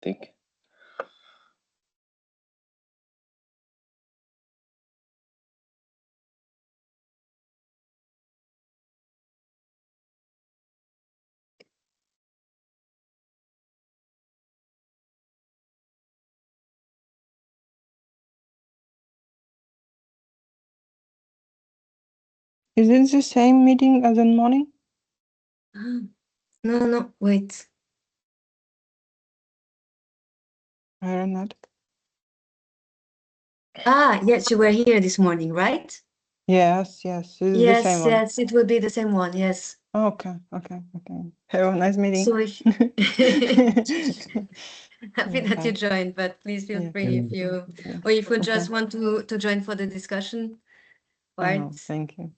think. Is it the same meeting as in morning? No, wait. Aeronautic. Yes, you were here this morning, right? Yes, it's the same one. Yes, it will be the same one, yes. Okay. Have a nice meeting. So if happy that you Bye. joined, but please feel Yeah. free if you Yeah. or if you just Okay. want to join for the discussion part. Thank you.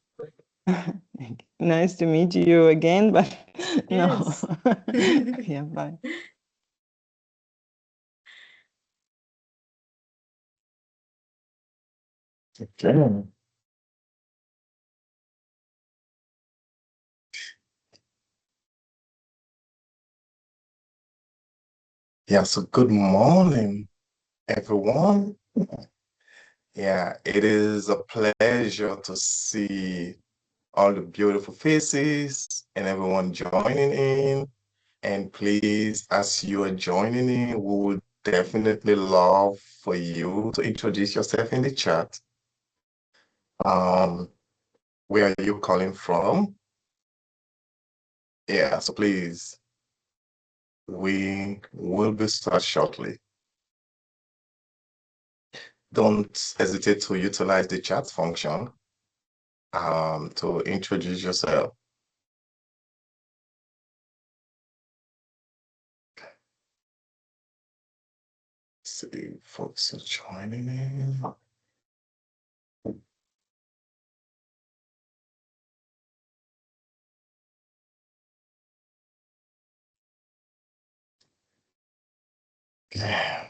Nice to meet you again, but no. Yes. Yeah, bye. Okay. Yeah, so good morning, everyone. Yeah, it is a pleasure to see all the beautiful faces and everyone joining in. And please, as you are joining in, we would definitely love for you to introduce yourself in the chat. Um, where are you calling from? Yeah, so please, we will be start shortly. Don't hesitate to utilize the chat function to introduce yourself. See, folks are joining in. Yeah.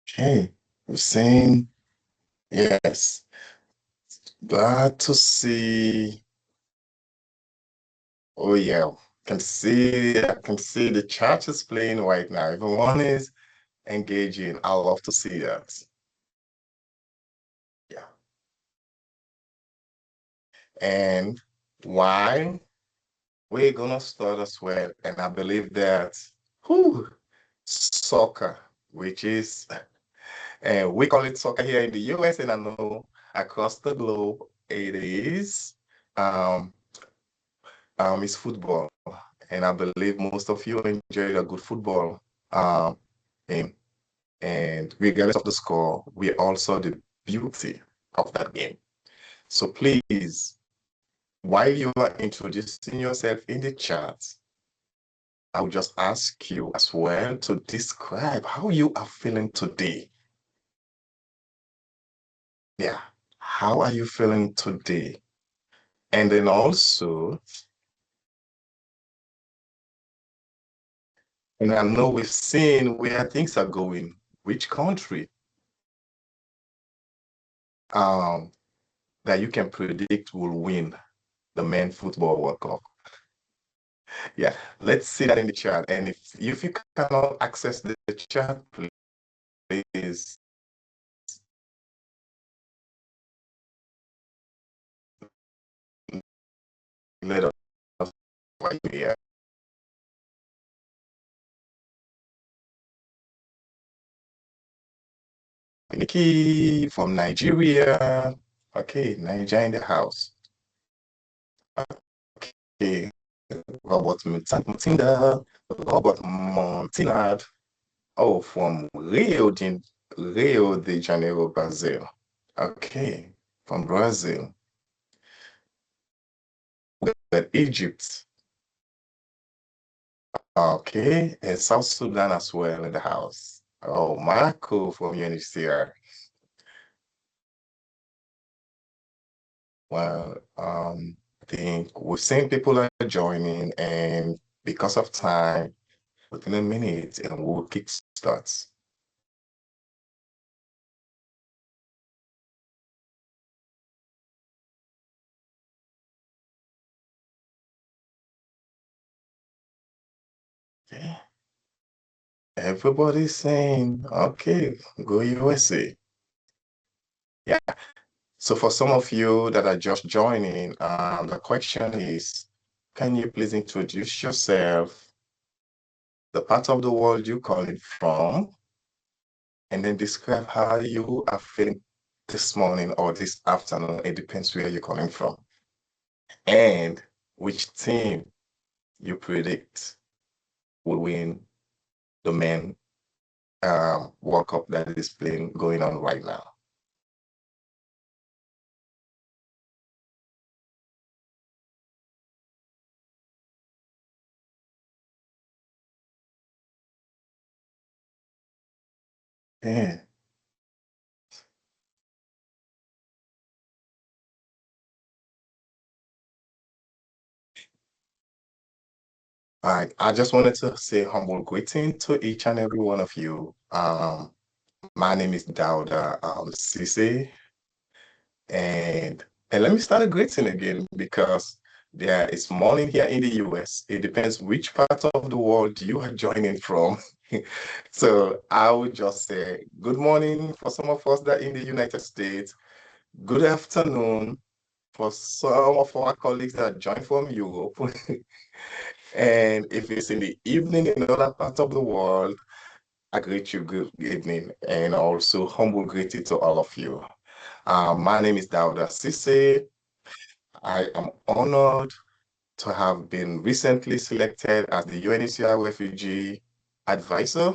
Okay, Hussein, yes. Glad to see. Oh yeah, I can see the chat is playing right now. Everyone is engaging. I love to see that. Yeah. And why we're gonna start as well. And I believe that soccer, which is and we call it soccer here in the US, and I know across the globe it is um is football. And I believe most of you enjoy a good football game. And regardless of the score, we also the beauty of that game. So please, while you are introducing yourself in the chat, I will just ask you as well to describe how you are feeling today. Yeah, how are you feeling today? And then also, and I know we've seen where things are going, which country um, that you can predict will win the Men Football World Cup. Yeah, let's see that in the chat. And if you cannot access the chat, please let us know why you're here. Nikki from Nigeria. Okay, Nigeria in the house. Okay, Robert Mutinda, Robert Montinard. Oh, from Rio de Janeiro, Brazil. Okay, from Brazil. But Egypt. Okay, and South Sudan as well in the house. Oh, Marco from UNHCR. Well, I think we've seen people are joining, and because of time, within a minute, and we'll kick starts. Yeah. Everybody's saying, okay, go USA. Yeah. So for some of you that are just joining, the question is, can you please introduce yourself, the part of the world you're calling from, and then describe how you are feeling this morning or this afternoon. It depends where you're calling from. And which team you predict will win the men World Cup that is playing going on right now. Yeah. All right. I just wanted to say humble greeting to each and every one of you. My name is Dauda Sise, and let me start a greeting again because there is morning here in the US. It depends which part of the world you are joining from. So I would just say good morning for some of us that are in the United States. Good afternoon for some of our colleagues that join from Europe. And if it's in the evening in another part of the world, I greet you good evening and also humble greeting to all of you. My name is Dauda Sise. I am honored to have been recently selected as the UNHCR Refugee Advisor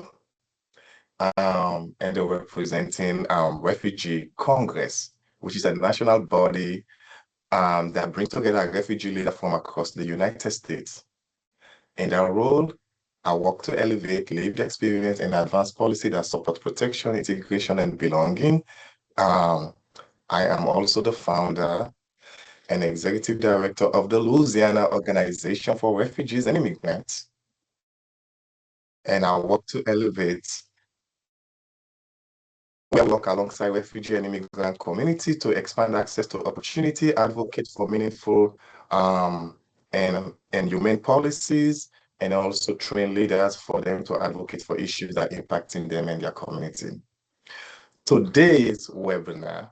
and representing Refugee Congress, which is a national body that brings together refugee leaders from across the United States. In our role, I work to elevate lived experience and advance policy that support protection, integration, and belonging. Um, I am also the founder and executive director of the Louisiana Organization for Refugees and Immigrants. And I work to elevate, we work alongside refugee and immigrant community to expand access to opportunity, advocate for meaningful and humane policies, and also train leaders for them to advocate for issues that are impacting them and their community. Today's webinar,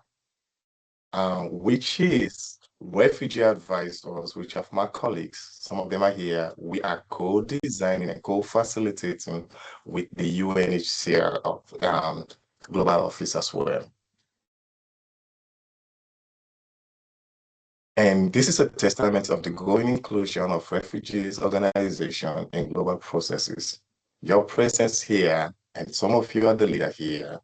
which is refugee advisors, which are my colleagues, some of them are here. We are co-designing and co-facilitating with the UNHCR Global Office as well. And this is a testament of the growing inclusion of refugees, organization, and global processes. Your presence here, and some of you are the leader here,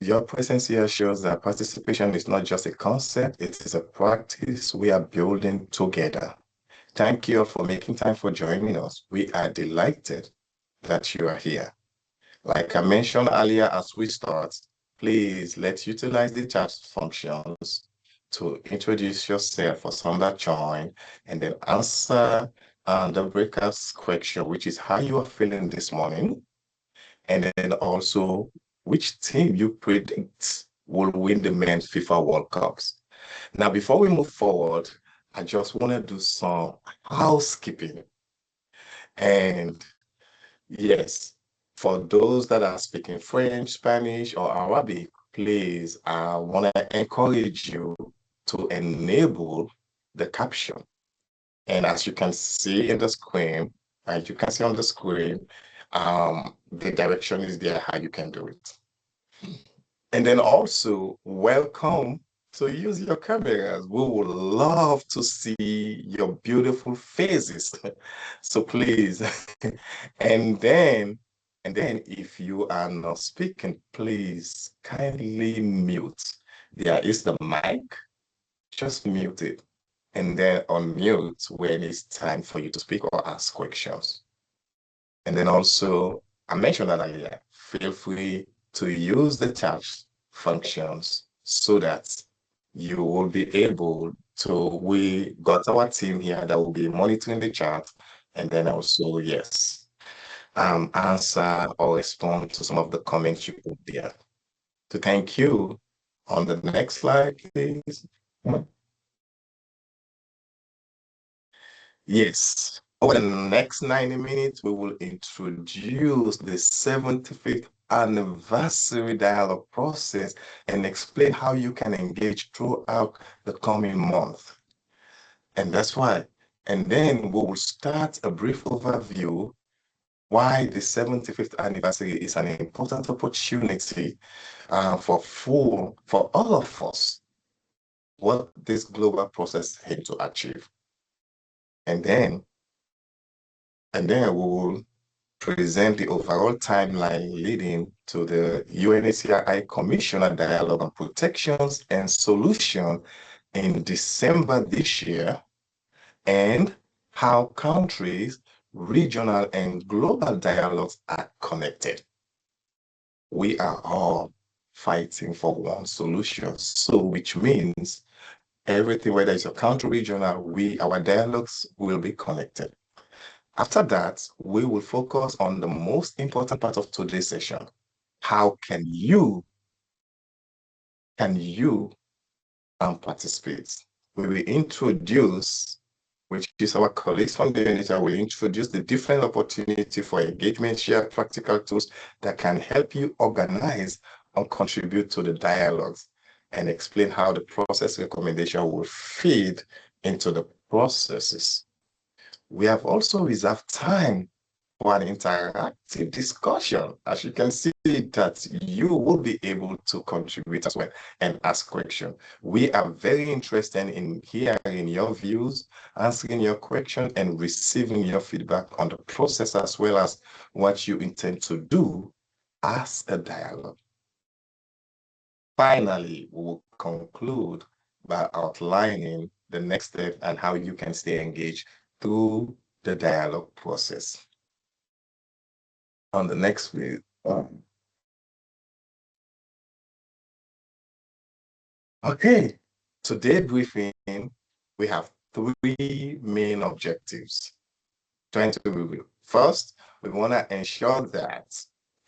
your presence here shows that participation is not just a concept, it is a practice we are building together. Thank you for making time for joining us. We are delighted that you are here. Like I mentioned earlier as we start, please let's utilize the chat functions to introduce yourself for some that join and then answer the breakout question, which is how you are feeling this morning, and then also which team you predict will win the men's FIFA World Cups. Now, before we move forward, I just want to do some housekeeping. And yes, for those that are speaking French, Spanish, or Arabic, please, I want to encourage you to enable the caption. And as you can see in the screen, as you can see on the screen, the direction is there how you can do it. And then also, welcome to use your cameras. We would love to see your beautiful faces. So please, and then, and then if you are not speaking, please kindly mute. There is the mic, just mute it. and then unmute when it's time for you to speak or ask questions. And then also, I mentioned that earlier, feel free to use the chat functions so that you will be able to, we got our team here that will be monitoring the chat, and then also, yes, answer or respond to some of the comments you put there. To thank you, on the next slide, please. Yes. Over the next 90 minutes, we will introduce the 75th anniversary dialogue process and explain how you can engage throughout the coming month. And that's why. And then we will start a brief overview why the 75th anniversary is an important opportunity for all of us, what this global process aims to achieve. And then we will present the overall timeline leading to the UNHCR High Commissioner Dialogue on Protections and Solution in December this year, and how countries, regional and global dialogues are connected. We are all fighting for one solution. So which means everything, whether it's a country, regional, our dialogues will be connected. After that, we will focus on the most important part of today's session. How can you participate? We will introduce, which is our colleagues from the unit, will introduce the different opportunity for engagement, share practical tools that can help you organize and contribute to the dialogues, and explain how the process recommendation will feed into the processes. We have also reserved time for an interactive discussion. As you can see that you will be able to contribute as well and ask questions. We are very interested in hearing your views, answering your questions, and receiving your feedback on the process as well as what you intend to do as a dialogue. Finally, we will conclude by outlining the next step and how you can stay engaged through the dialogue process. On the next page. Okay, today briefing, we have three main objectives. Trying to review. First, we want to ensure that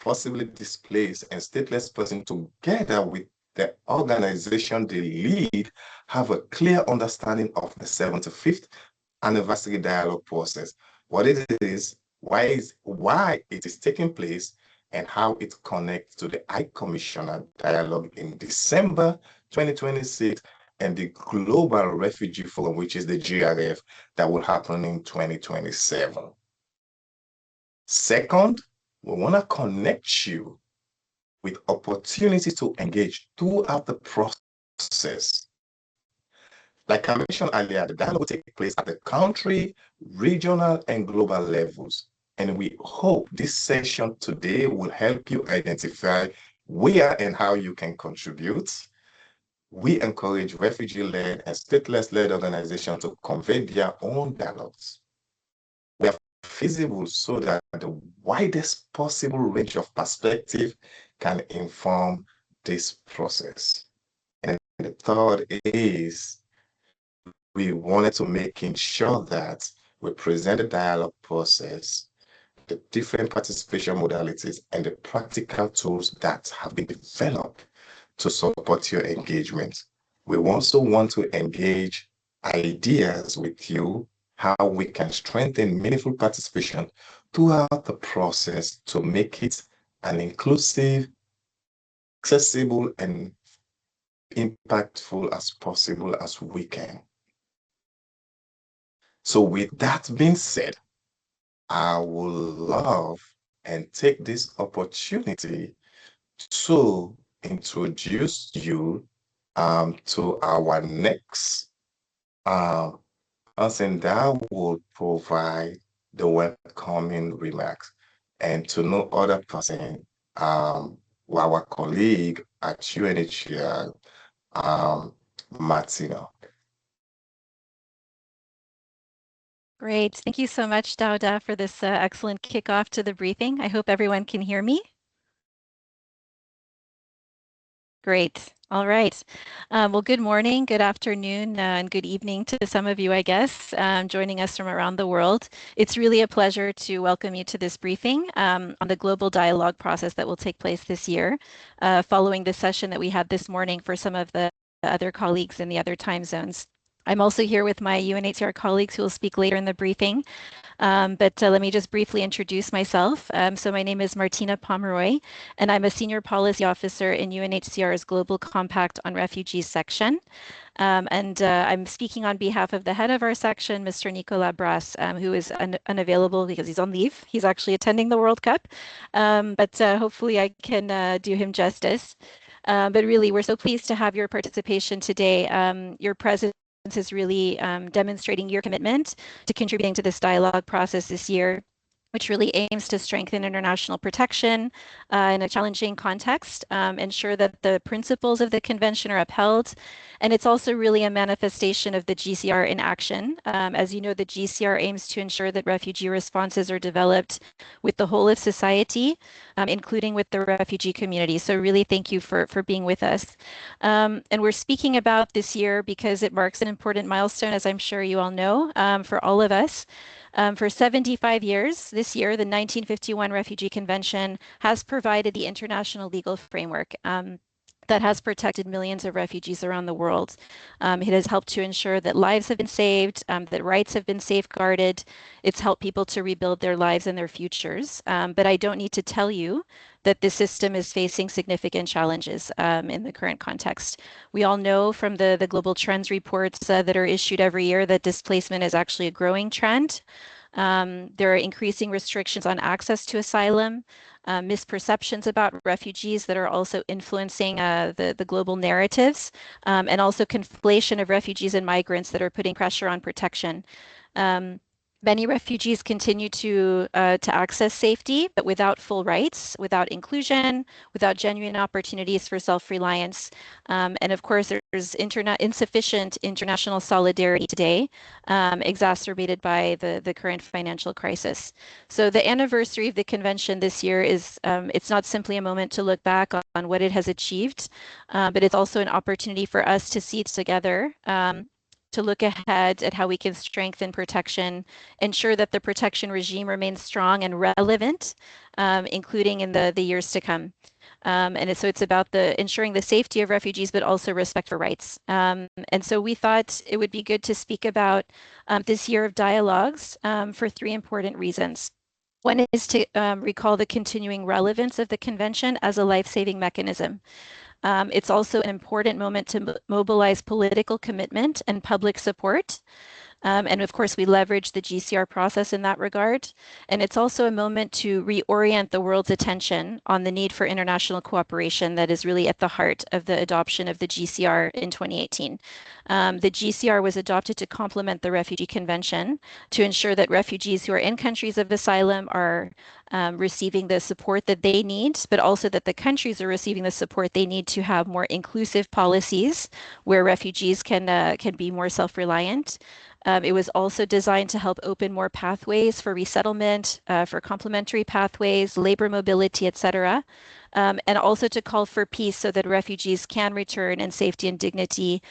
forcibly displaced and stateless persons together with the organization they lead have a clear understanding of the 75th anniversary dialogue process, what it is, why it is taking place, and how it connects to the High Commissioner dialogue in December 2026 and the Global Refugee Forum, which is the GRF, that will happen in 2027. Second, we want to connect you with opportunities to engage throughout the process. Like I mentioned earlier, the dialogue will take place at the country, regional, and global levels. And we hope this session today will help you identify where and how you can contribute. We encourage refugee-led and stateless-led organizations to convene their own dialogues. We are feasible so that the widest possible range of perspective can inform this process. And the third is we wanted to making sure that we present the dialogue process, the different participation modalities, and the practical tools that have been developed to support your engagement. We also want to engage ideas with you, how we can strengthen meaningful participation throughout the process to make it an inclusive, accessible, and impactful as possible as we can. So with that being said, I would love and take this opportunity to introduce you to our next person that will provide the welcoming remarks, and to no other person, our colleague at UNHCR, Martina. Great. Thank you so much, Dauda, for this excellent kickoff to the briefing. I hope everyone can hear me. Great. All right. Well, good morning, good afternoon, and good evening to some of you, I guess, joining us from around the world. It's really a pleasure to welcome you to this briefing on the global dialogue process that will take place this year, following the session that we had this morning for some of the other colleagues in the other time zones. I'm also here with my UNHCR colleagues who will speak later in the briefing. But let me just briefly introduce myself. So my name is Martina Pomeroy, and I'm a Senior Policy Officer in UNHCR's Global Compact on Refugees section. I'm speaking on behalf of the head of our section, Mr. Nicolas Brass, who is unavailable because he's on leave. He's actually attending the World Cup, but hopefully I can do him justice. But really, we're so pleased to have your participation today. Your presence is really demonstrating your commitment to contributing to this dialogue process this year, which really aims to strengthen international protection in a challenging context, ensure that the principles of the convention are upheld. And it's also really a manifestation of the GCR in action. As you know, the GCR aims to ensure that refugee responses are developed with the whole of society, including with the refugee community. So really thank you for being with us. And we're speaking about this year because it marks an important milestone, as I'm sure you all know, for all of us. For 75 years, this year, the 1951 Refugee Convention has provided the international legal framework that has protected millions of refugees around the world. It has helped to ensure that lives have been saved, that rights have been safeguarded. It's helped people to rebuild their lives and their futures. But I don't need to tell you that this system is facing significant challenges in the current context. We all know from the global trends reports that are issued every year that displacement is actually a growing trend. There are increasing restrictions on access to asylum, misperceptions about refugees that are also influencing the global narratives, and also conflation of refugees and migrants that are putting pressure on protection. Many refugees continue to access safety, but without full rights, without inclusion, without genuine opportunities for self-reliance. And of course, there's insufficient international solidarity today, exacerbated by the current financial crisis. So the anniversary of the convention this year is, it's not simply a moment to look back on what it has achieved, but it's also an opportunity for us to see together to look ahead at how we can strengthen protection, ensure that the protection regime remains strong and relevant, including in the years to come. So it's about ensuring the safety of refugees, but also respect for rights. And so we thought it would be good to speak about this year of dialogues for three important reasons. One is to recall the continuing relevance of the convention as a life-saving mechanism. It's also an important moment to mobilize political commitment and public support. And of course, we leverage the GCR process in that regard. And it's also a moment to reorient the world's attention on the need for international cooperation that is really at the heart of the adoption of the GCR in 2018. The GCR was adopted to complement the Refugee Convention to ensure that refugees who are in countries of asylum are receiving the support that they need, but also that the countries are receiving the support they need to have more inclusive policies where refugees can be more self-reliant. It was also designed to help open more pathways for resettlement, for complementary pathways, labor mobility, etc., and also to call for peace so that refugees can return in safety and dignity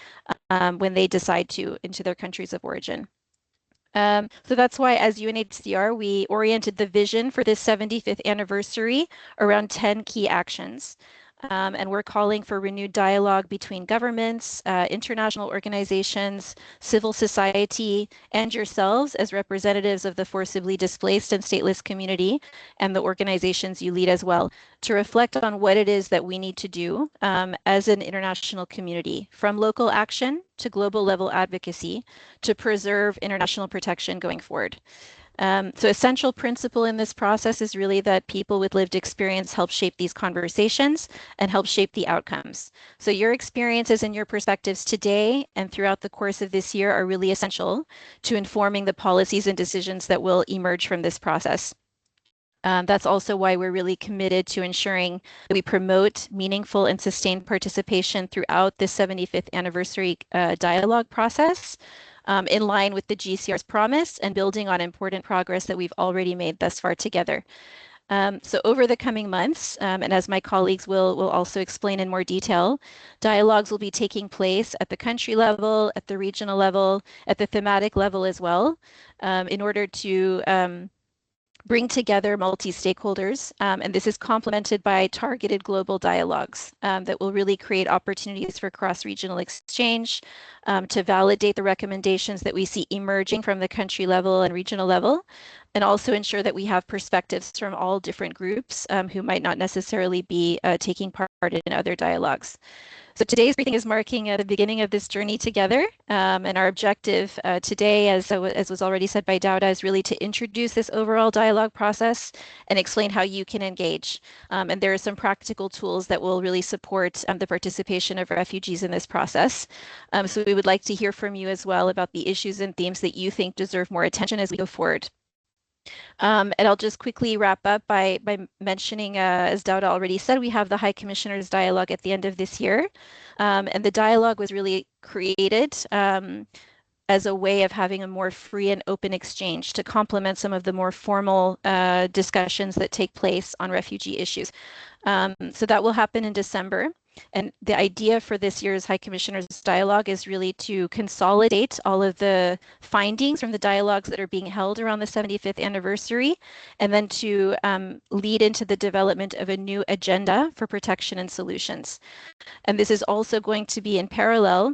when they decide to into their countries of origin. So that's why, as UNHCR, we oriented the vision for this 75th anniversary around 10 key actions. And we're calling for renewed dialogue between governments, international organizations, civil society, and yourselves as representatives of the forcibly displaced and stateless community and the organizations you lead as well, to reflect on what it is that we need to do as an international community, from local action to global level advocacy, to preserve international protection going forward. So a central principle in this process is really that people with lived experience help shape these conversations and help shape the outcomes. So your experiences and your perspectives today and throughout the course of this year are really essential to informing the policies and decisions that will emerge from this process. That's also why we're really committed to ensuring that we promote meaningful and sustained participation throughout the 75th anniversary dialogue process, in line with the GCR's promise and building on important progress that we've already made thus far together. So over the coming months, and as my colleagues will also explain in more detail, dialogues will be taking place at the country level, at the regional level, at the thematic level as well, in order to bring together multi-stakeholders, and this is complemented by targeted global dialogues that will really create opportunities for cross-regional exchange, to validate the recommendations that we see emerging from the country level and regional level, and also ensure that we have perspectives from all different groups who might not necessarily be taking part in other dialogues. So today's briefing is marking the beginning of this journey together, and our objective today, as was already said by Dauda, is really to introduce this overall dialogue process and explain how you can engage. And there are some practical tools that will really support the participation of refugees in this process. So we would like to hear from you as well about the issues and themes that you think deserve more attention as we go forward. And I'll just quickly wrap up by mentioning, as Dauda already said, we have the High Commissioner's Dialogue at the end of this year. And the dialogue was really created as a way of having a more free and open exchange to complement some of the more formal discussions that take place on refugee issues. So that will happen in December. And the idea for this year's High Commissioner's Dialogue is really to consolidate all of the findings from the dialogues that are being held around the 75th anniversary, and then to lead into the development of a new agenda for protection and solutions. And this is also going to be in parallel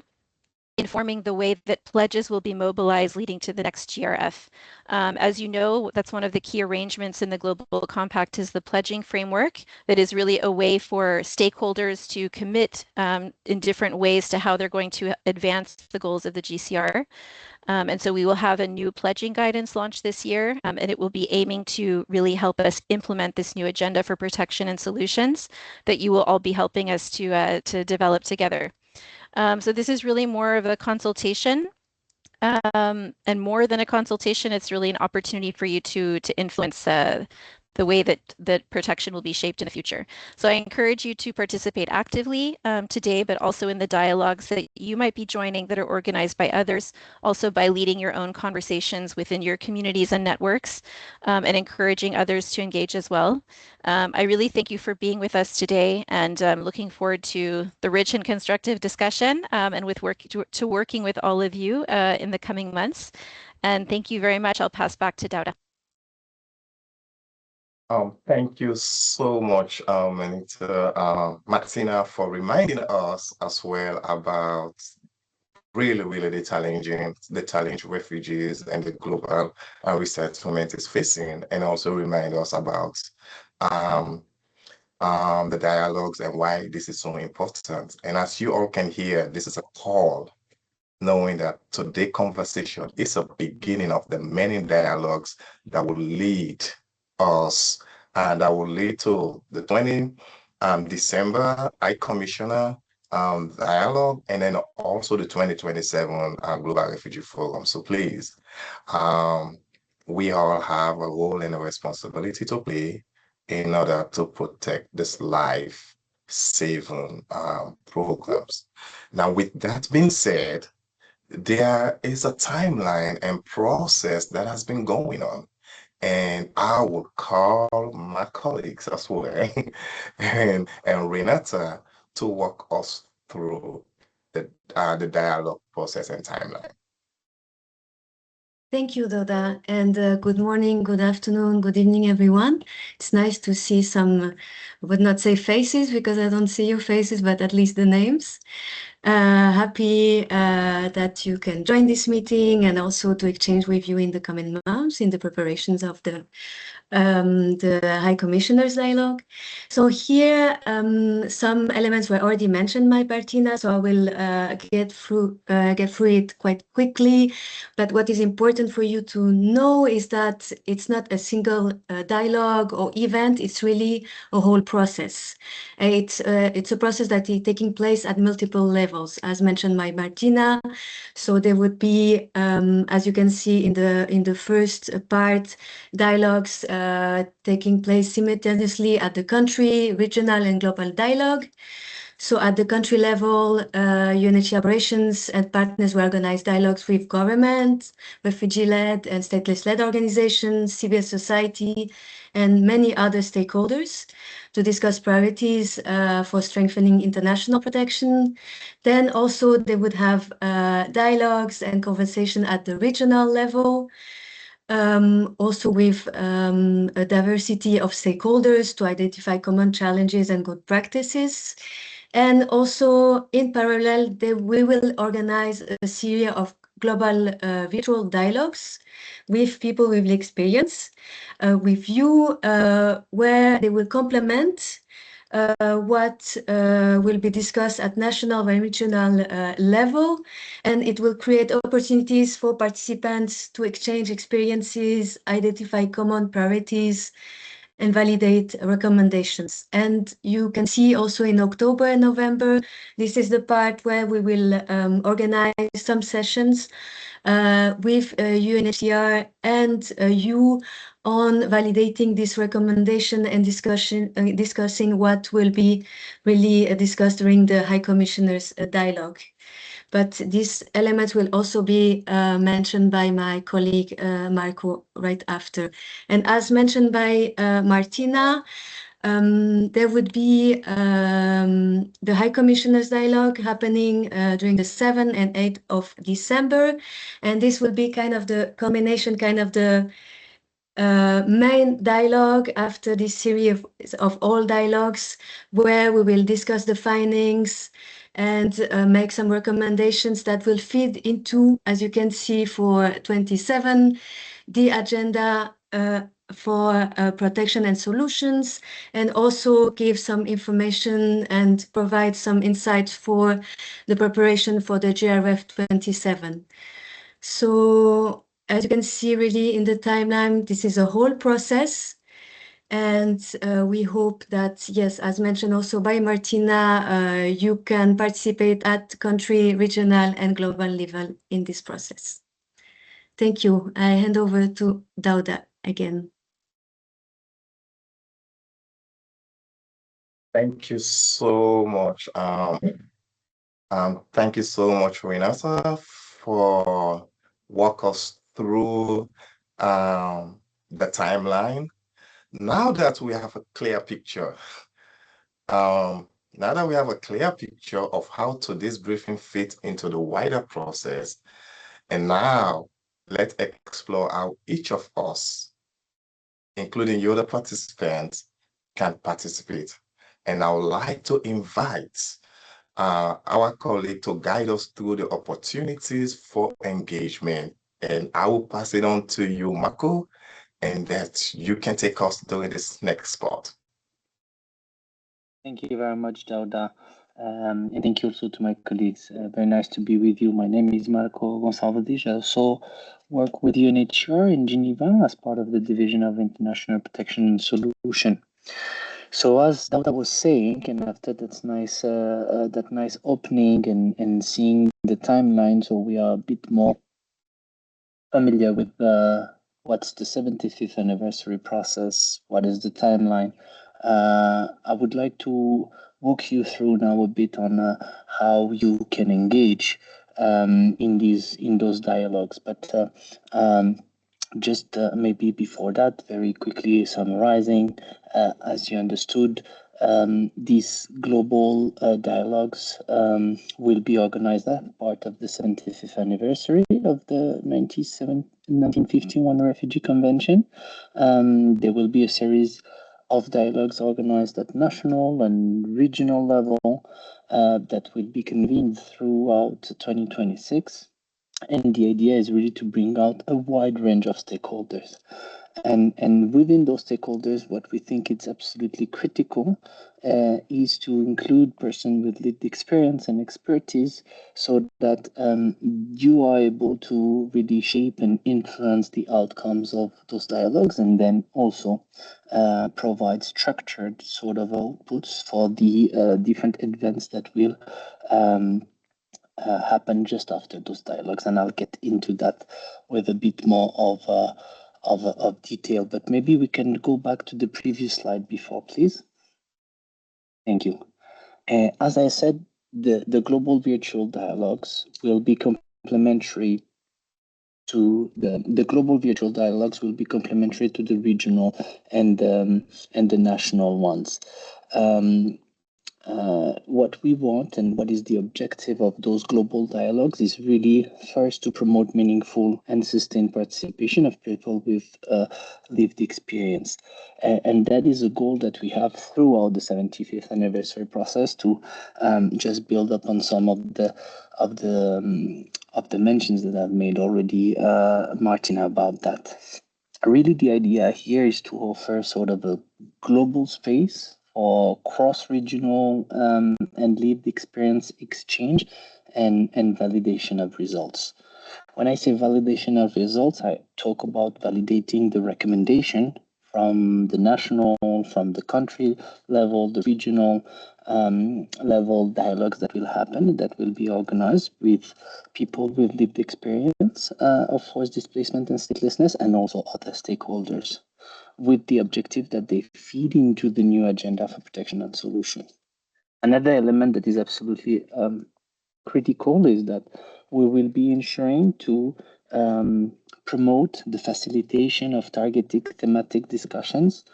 informing the way that pledges will be mobilized leading to the next GRF. As you know, that's one of the key arrangements in the Global Compact is the pledging framework that is really a way for stakeholders to commit in different ways to how they're going to advance the goals of the GCR. And so we will have a new pledging guidance launched this year, and it will be aiming to really help us implement this new agenda for protection and solutions that you will all be helping us to develop together. So this is really more of a consultation, and more than a consultation, it's really an opportunity for you to influence the way that protection will be shaped in the future. So I encourage you to participate actively today, but also in the dialogues that you might be joining that are organized by others, also by leading your own conversations within your communities and networks, and encouraging others to engage as well. I really thank you for being with us today, and looking forward to the rich and constructive discussion and working with all of you in the coming months. And thank you very much. I'll pass back to Dauda. Thank you so much, Anita, Martina, for reminding us as well about really the challenge refugees and the global resettlement is facing, and also remind us about the dialogues and why this is so important. And as you all can hear, this is a call, knowing that today's conversation is a beginning of the many dialogues that will lead us, and that will lead to the 20 December High Commissioner dialogue, and then also the 2027 Global Refugee Forum. So please, we all have a role and a responsibility to play in order to protect this life-saving programs. Now, with that being said, there is a timeline and process that has been going on. And I would call my colleagues as well and Renata to walk us through the dialogue process and timeline. Thank you, Dauda, and good morning, good afternoon, good evening, everyone. It's nice to see some, I would not say faces because I don't see your faces, but at least the names. Happy that you can join this meeting and also to exchange with you in the coming months in the preparations of the High Commissioner's Dialogue. So here, some elements were already mentioned by Martina, so I will get through it quite quickly. But what is important for you to know is that it's not a single dialogue or event, it's really a whole process. It's a process that is taking place at multiple levels. levels, as mentioned by Martina. So there would be, as you can see in the first part, dialogues taking place simultaneously at the country, regional, and global dialogue. So at the country level, UNHCR operations and partners will organize dialogues with government, refugee-led and stateless-led organizations, civil society, and many other stakeholders to discuss priorities for strengthening international protection. Then also they would have dialogues and conversation at the regional level, also with a diversity of stakeholders to identify common challenges and good practices. And also in parallel, we will organize a series of global virtual dialogues with people with experience, with you, where they will complement what will be discussed at national and regional level, and it will create opportunities for participants to exchange experiences, identify common priorities, and validate recommendations. And you can see also in October and November, this is the part where we will organize some sessions with UNHCR and you on validating this recommendation and discussing what will be really discussed during the High Commissioner's dialogue. But these elements will also be mentioned by my colleague Marco right after. And as mentioned by Martina, there would be the High Commissioner's dialogue happening during the 7th and 8th of December. And this will be kind of the combination, kind of the main dialogue after this series of all dialogues, where we will discuss the findings and make some recommendations that will feed into, as you can see for 27, the agenda for protection and solutions, and also give some information and provide some insights for the preparation for the GRF 27. So as you can see really in the timeline, this is a whole process. And we hope that, yes, as mentioned also by Martina, you can participate at country, regional, and global level in this process. Thank you. I hand over to Dauda again. Thank you so much. Thank you so much, Renata, for walk us through the timeline. Now that we have a clear picture, now that we have a clear picture of how today's briefing fits into the wider process, and now let's explore how each of us, including you, the participants, can participate. And I would like to invite our colleague to guide us through the opportunities for engagement. And I will pass it on to you, Marco, and that you can take us during this next part. Thank you very much, Dauda. And thank you also to my colleagues. Very nice to be with you. My name is Marco Gonçalves. I also work with UNHCR in Geneva as part of the Division of International Protection and Solution. So as Dauda was saying, and after that nice opening and seeing the timeline, so we are a bit more familiar with what's the 75th anniversary process, what is the timeline. I would like to walk you through now a bit on how you can engage in those dialogues. But just maybe before that, very quickly summarizing, as you understood, these global dialogues will be organized as part of the 75th anniversary of the 1951 Refugee Convention. There will be a series of dialogues organized at national and regional level that will be convened throughout 2026. And the idea is really to bring out a wide range of stakeholders. And within those stakeholders, what we think is absolutely critical is to include persons with lived experience and expertise so that you are able to really shape and influence the outcomes of those dialogues, and then also provide structured sort of outputs for the different events that will happen just after those dialogues, and I'll get into that with a bit more of detail. But maybe we can go back to the previous slide before, please. Thank you. As I said, the global virtual dialogues will be complementary to the global virtual dialogues will be complementary to the regional and the national ones. What we want and what is the objective of those global dialogues is really first to promote meaningful and sustained participation of people with lived experience. And that is a goal that we have throughout the 75th anniversary process to just build up on some of the mentions that I've made already, Martina, about that. Really, the idea here is to offer sort of a global space for cross-regional and lived experience exchange and validation of results. When I say validation of results, I talk about validating the recommendation from the national, from the country level, the regional level dialogues that will happen, that will be organized with people with lived experience of forced displacement and statelessness, and also other stakeholders, with the objective that they feed into the new agenda for protection and solution. Another element that is absolutely critical is that we will be ensuring to promote the facilitation of targeted thematic discussions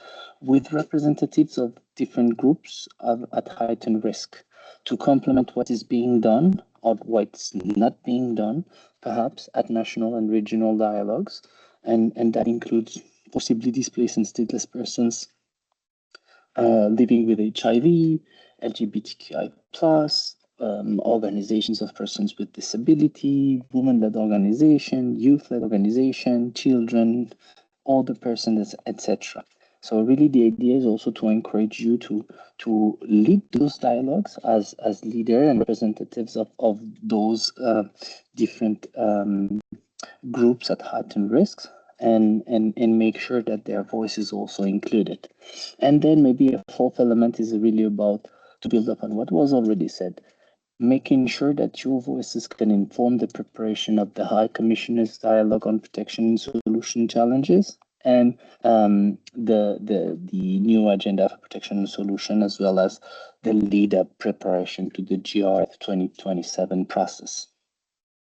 with representatives of different groups at heightened risk to complement what is being done or what's not being done, perhaps at national and regional dialogues. And that includes possibly displaced and stateless persons living with HIV, LGBTQI+, organizations of persons with disability, women-led organization, youth-led organization, children, older persons, etc. So really the idea is also to encourage you to lead those dialogues as leader and representatives of those different groups at heightened risks, and make sure that their voice is also included. And then maybe a fourth element is really about, to build up on what was already said, making sure that your voices can inform the preparation of the High Commissioner's Dialogue on Protection and Solution Challenges and the new agenda for protection and solution, as well as the lead-up preparation to the GRF 2027 process.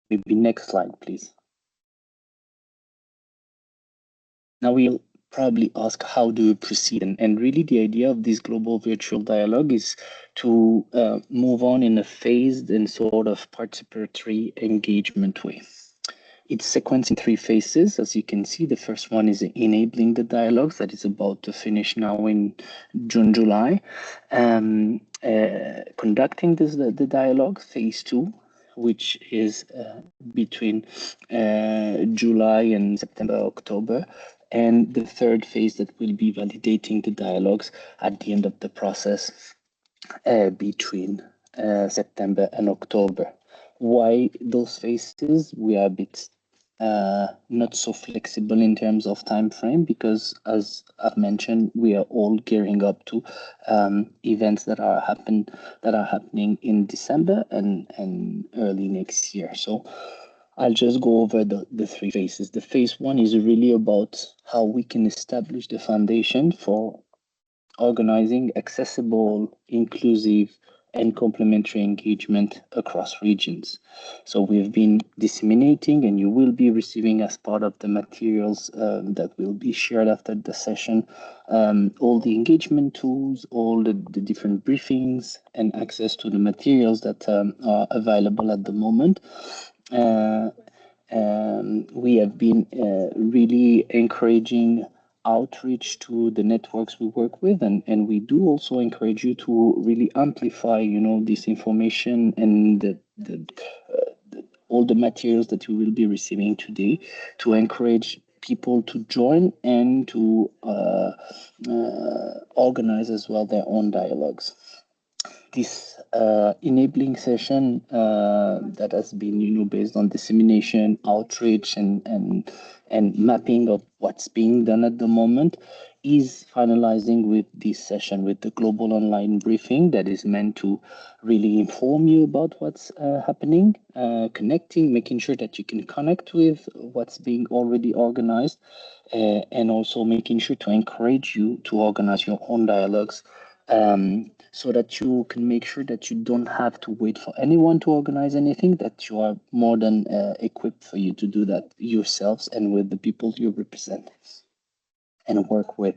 Maybe next slide, please. Now we'll probably ask, how do we proceed? And really the idea of this global virtual dialogue is to move on in a phased and sort of participatory engagement way. It's sequenced in 3 phases. As you can see, the first one is enabling the dialogues that is about to finish now in June, July. Conducting the dialogue, phase 2, which is between July and September, October. And the third phase that will be validating the dialogues at the end of the process between September and October. Why those phases? We are a bit not so flexible in terms of time frame, because as I've mentioned, we are all gearing up to events that are happening in December and early next year. So I'll just go over the 3 phases. The phase 1 is really about how we can establish the foundation for organizing accessible, inclusive, and complementary engagement across regions. So we've been disseminating, and you will be receiving as part of the materials that will be shared after the session, all the engagement tools, all the different briefings, and access to the materials that are available at the moment. We have been really encouraging outreach to the networks we work with, and we do also encourage you to really amplify, this information and all the materials that you will be receiving today, to encourage people to join and to organize as well their own dialogues. This enabling session that has been, based on dissemination, outreach, and mapping of what's being done at the moment, is finalizing with this session, with the global online briefing that is meant to really inform you about what's happening, connecting, making sure that you can connect with what's being already organized, and also making sure to encourage you to organize your own dialogues, so that you can make sure that you don't have to wait for anyone to organize anything, that you are more than equipped for you to do that yourselves and with the people you represent and work with.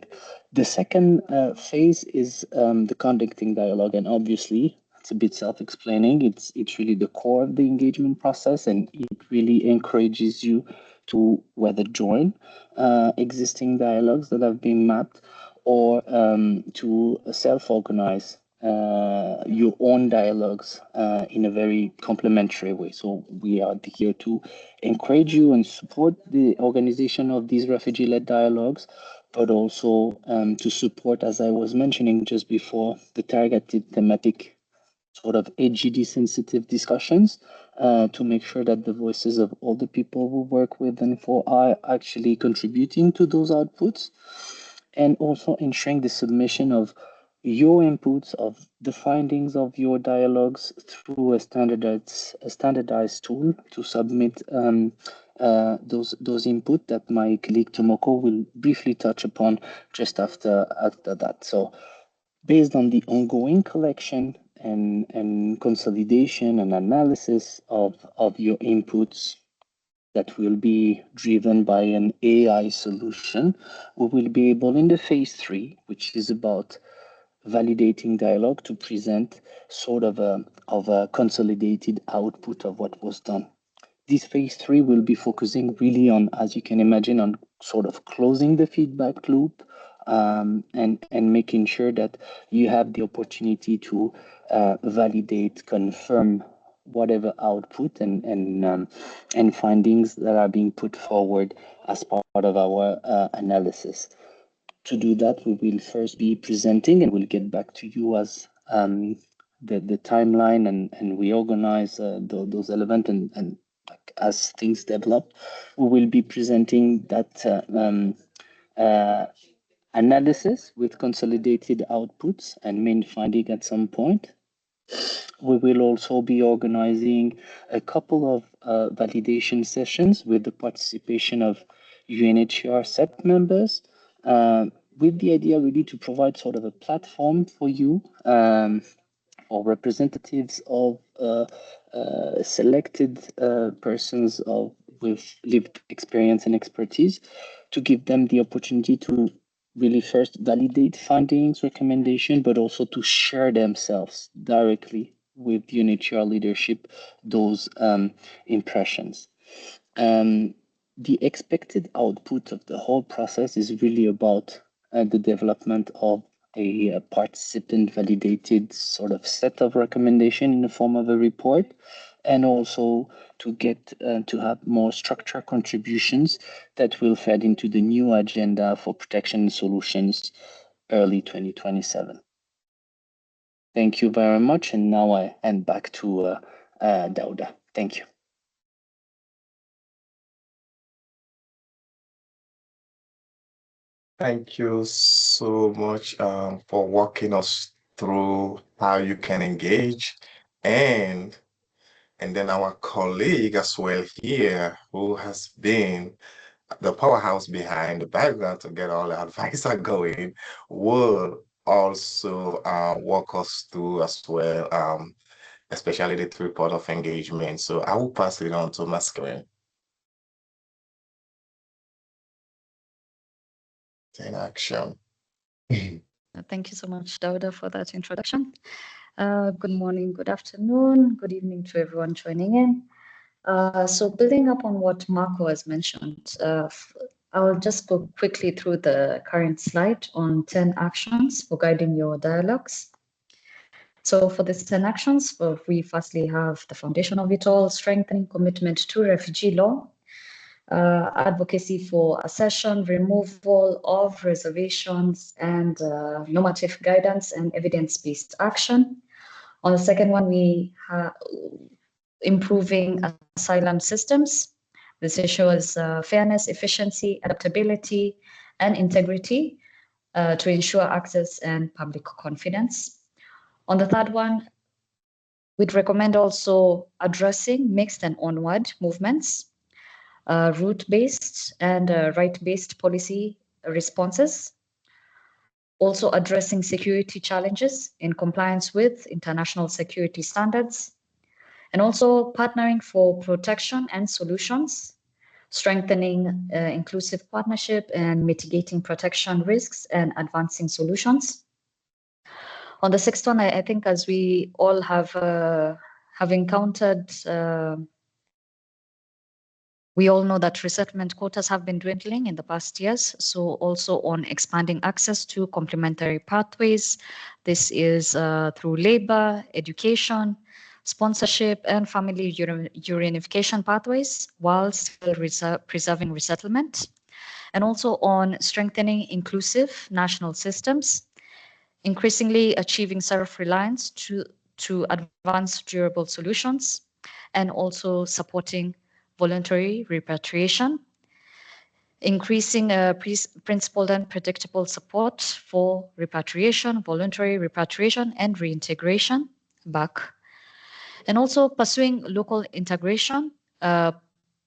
The second phase is the conducting dialogue, and obviously it's a bit self-explaining. It's really the core of the engagement process, and it really encourages you to whether join existing dialogues that have been mapped or to self-organize your own dialogues in a very complementary way. So we are here to encourage you and support the organization of these refugee-led dialogues, but also to support, as I was mentioning just before, the targeted thematic sort of AGD sensitive discussions to make sure that the voices of all the people we work with and for are actually contributing to those outputs, and also ensuring the submission of your inputs, of the findings of your dialogues through a standardized tool to submit those input that my colleague Tomoko will briefly touch upon just after that. So based on the ongoing collection and consolidation and analysis of your inputs that will be driven by an AI solution, we will be able in the phase 3, which is about validating dialogue, to present sort of a consolidated output of what was done. This phase 3 will be focusing really on, as you can imagine, on sort of closing the feedback loop, and making sure that you have the opportunity to validate, confirm whatever output and findings that are being put forward as part of our analysis. To do that, we will first be presenting, and we'll get back to you as the timeline and we organize those elements, and as things develop, we will be presenting that analysis with consolidated outputs and main finding at some point. We will also be organizing a couple of validation sessions with the participation of UNHCR SEP members, with the idea really to provide sort of a platform for you, or representatives of selected persons with lived experience and expertise, to give them the opportunity to really first validate findings, recommendation, but also to share themselves directly with UNHCR leadership those impressions. The expected output of the whole process is really about the development of a participant validated sort of set of recommendation in the form of a report, and also to get to have more structured contributions that will fed into the new agenda for protection solutions early 2027. Thank you very much, and now I hand back to Dauda. Thank you. Thank you so much for walking us through how you can engage, and then our colleague as well here, who has been the powerhouse behind the background to get all the advice going, will also walk us through as well, especially the 3 part of engagement. So I will pass it on to Masculine. In action. Thank you so much, Dauda, for that introduction. Good morning, good afternoon, good evening to everyone joining in. So building up on what Marco has mentioned, I'll just go quickly through the current slide on 10 actions for guiding your dialogues. So for these 10 actions, we firstly have the foundation of it all: strengthening commitment to refugee law, advocacy for accession, removal of reservations, and normative guidance and evidence-based action. On the second one, we have improving asylum systems. This ensures fairness, efficiency, adaptability, and integrity, to ensure access and public confidence. On the third one, we'd recommend also addressing mixed and onward movements, route-based and right-based policy responses, also addressing security challenges in compliance with international security standards, and also partnering for protection and solutions, strengthening inclusive partnership and mitigating protection risks and advancing solutions. On the sixth one, I think as we all have encountered, we all know that resettlement quotas have been dwindling in the past years. So also on expanding access to complementary pathways. This is through labor, education, sponsorship, and family reunification pathways, while still preserving resettlement. And also on strengthening inclusive national systems, increasingly achieving self-reliance to advance durable solutions, and also supporting voluntary repatriation, increasing principled and predictable support for repatriation, voluntary repatriation, and reintegration back. And also pursuing local integration,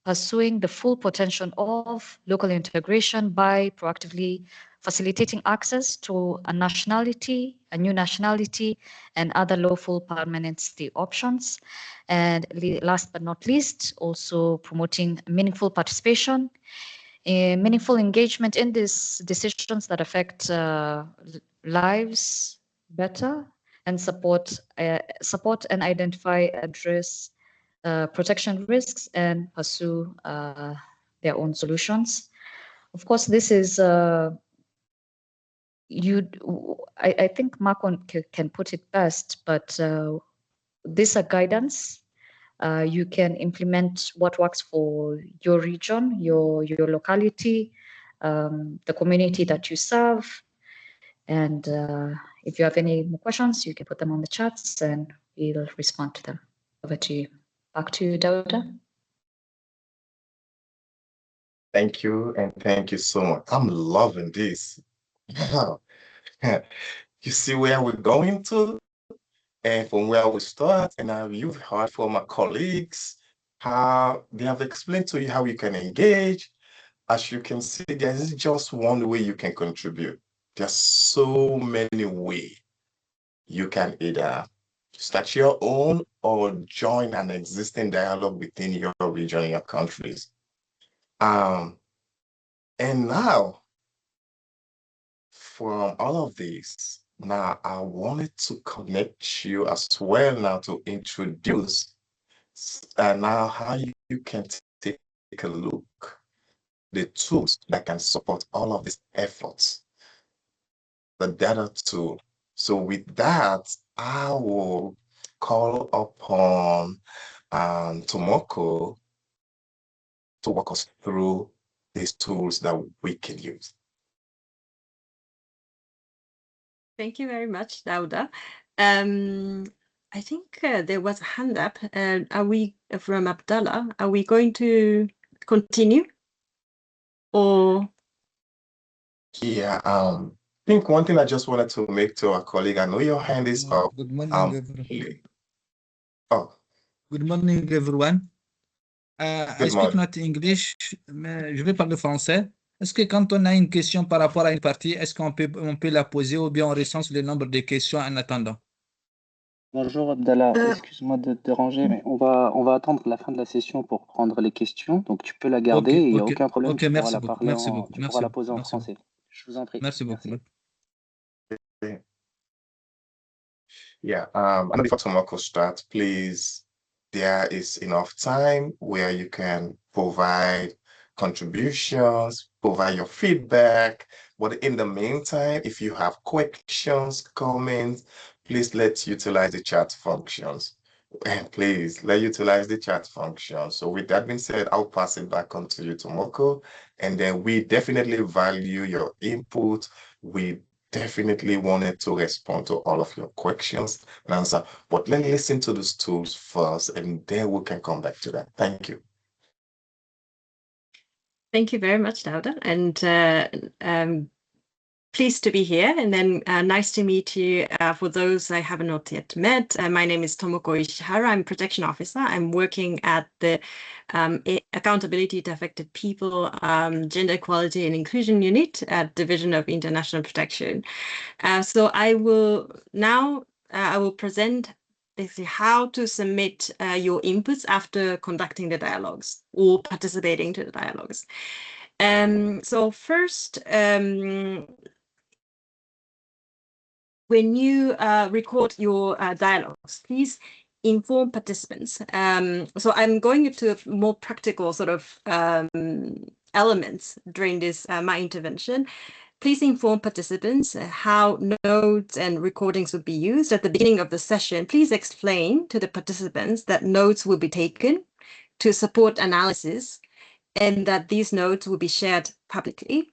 pursuing the full potential of local integration by proactively facilitating access to a new nationality, and other lawful permanent stay options. And last but not least, also promoting meaningful participation, meaningful engagement in these decisions that affect lives better, and support and identify, address protection risks, and pursue their own solutions. Of course, this is I think Marco can put it best, but these are guidance. You can implement what works for your region, your locality, the community that you serve. And if you have any more questions, you can put them on the chats and we'll respond to them. Over to you. Back to you, Dauda. Thank you, and thank you so much. I'm loving this. You see where we're going to, and from where we start, and now you've heard from my colleagues how they have explained to you how you can engage. As you can see, there is just one way you can contribute. There's so many ways. You can either start your own or join an existing dialogue within your region, your countries. And now, from all of this, now I wanted to connect you as well now to introduce now how you can take a look the tools that can support all of these efforts, the data tool. So with that, I will call upon Tomoko to walk us through these tools that we can use. Thank you very much, Dauda. I think there was a hand up. Are we from Abdallah? Are we going to continue? Or Yeah, I think one thing I just wanted to make to our colleague, I know your hand is up. Good morning, everyone. Oh. Good morning, everyone. I speak not English, mais je vais parler français. Est-ce que quand on a une question par rapport à une partie, est-ce qu'on peut la poser ou bien on recense le nombre de questions en attendant? Bonjour Abdallah, excuse-moi de te déranger, mais on va attendre la fin de la session pour prendre les questions. Donc tu peux la garder, il n'y a aucun problème. Tu pourras la parler tu pourras la poser en français. Je vous en prie. Merci beaucoup. Yeah, and before Tomoko starts, please, there is enough time where you can provide contributions, provide your feedback. But in the meantime, if you have questions, comments, please let's utilize the chat functions. And please, let's utilize the chat function. So with that being said, I'll pass it back on to you, Tomoko. And then we definitely value your input. We definitely wanted to respond to all of your questions and answer. But let's listen to those tools first, and then we can come back to that. Thank you. Thank you very much, Dauda. And pleased to be here, and then nice to meet you. For those I have not yet met, my name is Tomoko Ishihara. I'm Protection Officer. I'm working at the Accountability to Affected People, Gender Equality and Inclusion Unit at Division of International Protection. So I will now I will present basically how to submit your inputs after conducting the dialogues or participating to the dialogues. So first, when you record your dialogues, please inform participants. So I'm going into more practical sort of elements during this my intervention. Please inform participants how notes and recordings would be used. At the beginning of the session, please explain to the participants that notes will be taken to support analysis and that these notes will be shared publicly.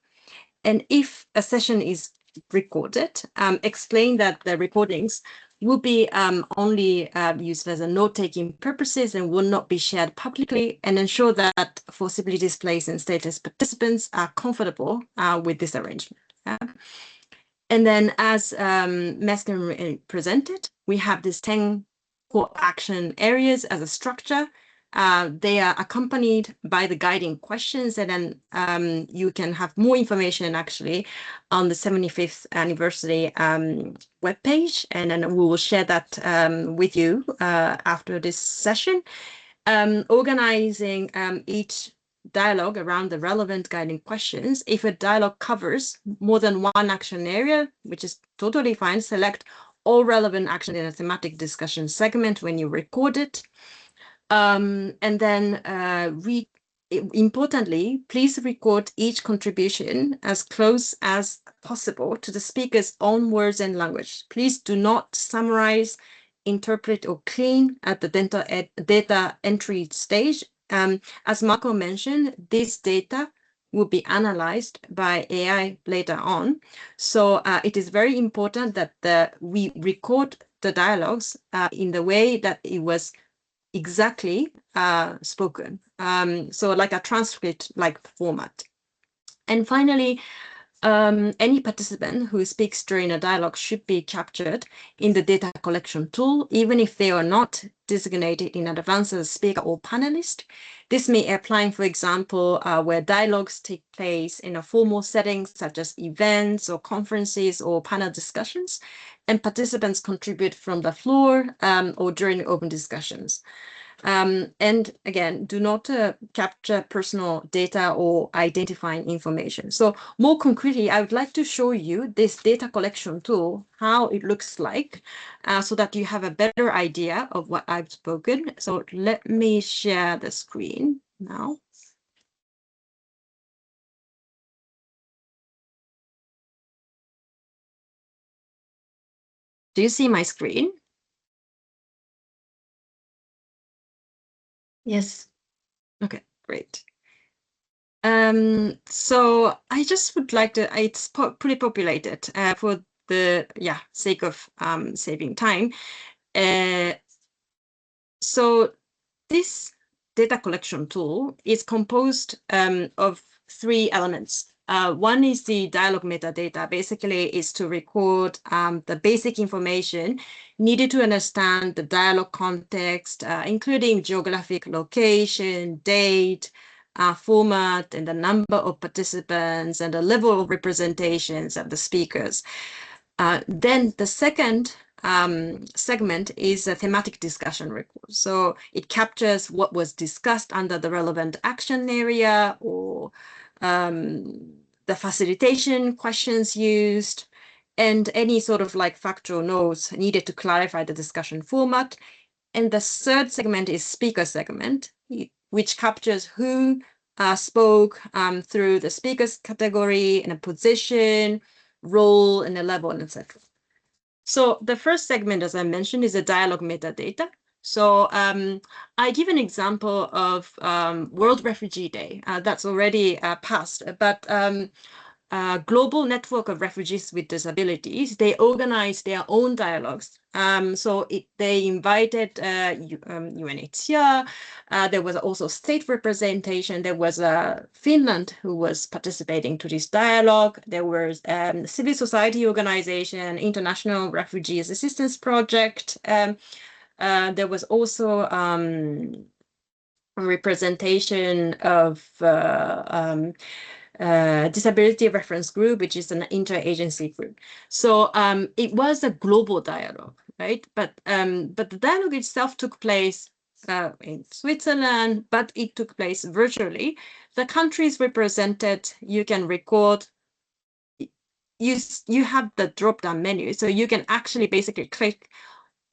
And if a session is recorded, explain that the recordings will be only used as a note-taking purposes and will not be shared publicly, and ensure that forcibly displaced and stateless participants are comfortable with this arrangement. And then as Meskin presented, we have these 10 core action areas as a structure. They are accompanied by the guiding questions, and then you can have more information actually on the 75th anniversary webpage, and then we will share that with you after this session. Organizing each dialogue around the relevant guiding questions. If a dialogue covers more than one action area, which is totally fine, select all relevant action in a thematic discussion segment when you record it. And then importantly, please record each contribution as close as possible to the speaker's own words and language. Please do not summarize, interpret, or clean at the data entry stage. As Marco mentioned, this data will be analyzed by AI later on. So it is very important that we record the dialogues in the way that it was exactly spoken. So like a transcript-like format. And finally, any participant who speaks during a dialogue should be captured in the data collection tool, even if they are not designated in advance as a speaker or panelist. This may apply, for example, where dialogues take place in a formal setting, such as events or conferences or panel discussions, and participants contribute from the floor or during open discussions. And again, do not capture personal data or identifying information. So more concretely, I would like to show you this data collection tool, how it looks like, so that you have a better idea of what I've spoken. So let me share the screen now. Do you see my screen? Yes. Okay, great. So I just would like to, it's pretty populated for the sake of saving time. So this data collection tool is composed of 3 elements. One is the dialogue metadata. Basically, is to record the basic information needed to understand the dialogue context, including geographic location, date, format, and the number of participants, and the level of representations of the speakers. Then the second segment is a thematic discussion record. So it captures what was discussed under the relevant action area, or the facilitation questions used, and any sort of like factual notes needed to clarify the discussion format. And the third segment is speaker segment, which captures who spoke through the speaker's category and a position, role, and a level, and etc. So the first segment, as I mentioned, is a dialogue metadata. So I give an example of World Refugee Day. That's already passed, but global network of refugees with disabilities, they organized their own dialogues. So they invited UNHCR. There was also state representation. There was Finland who was participating to this dialogue. There was civil society organization, International Refugees Assistance Project. There was also representation of Disability Reference Group, which is an interagency group. So it was a global dialogue, right? But the dialogue itself took place in Switzerland, but it took place virtually. The countries represented, you can record. You have the drop-down menu, so you can actually basically click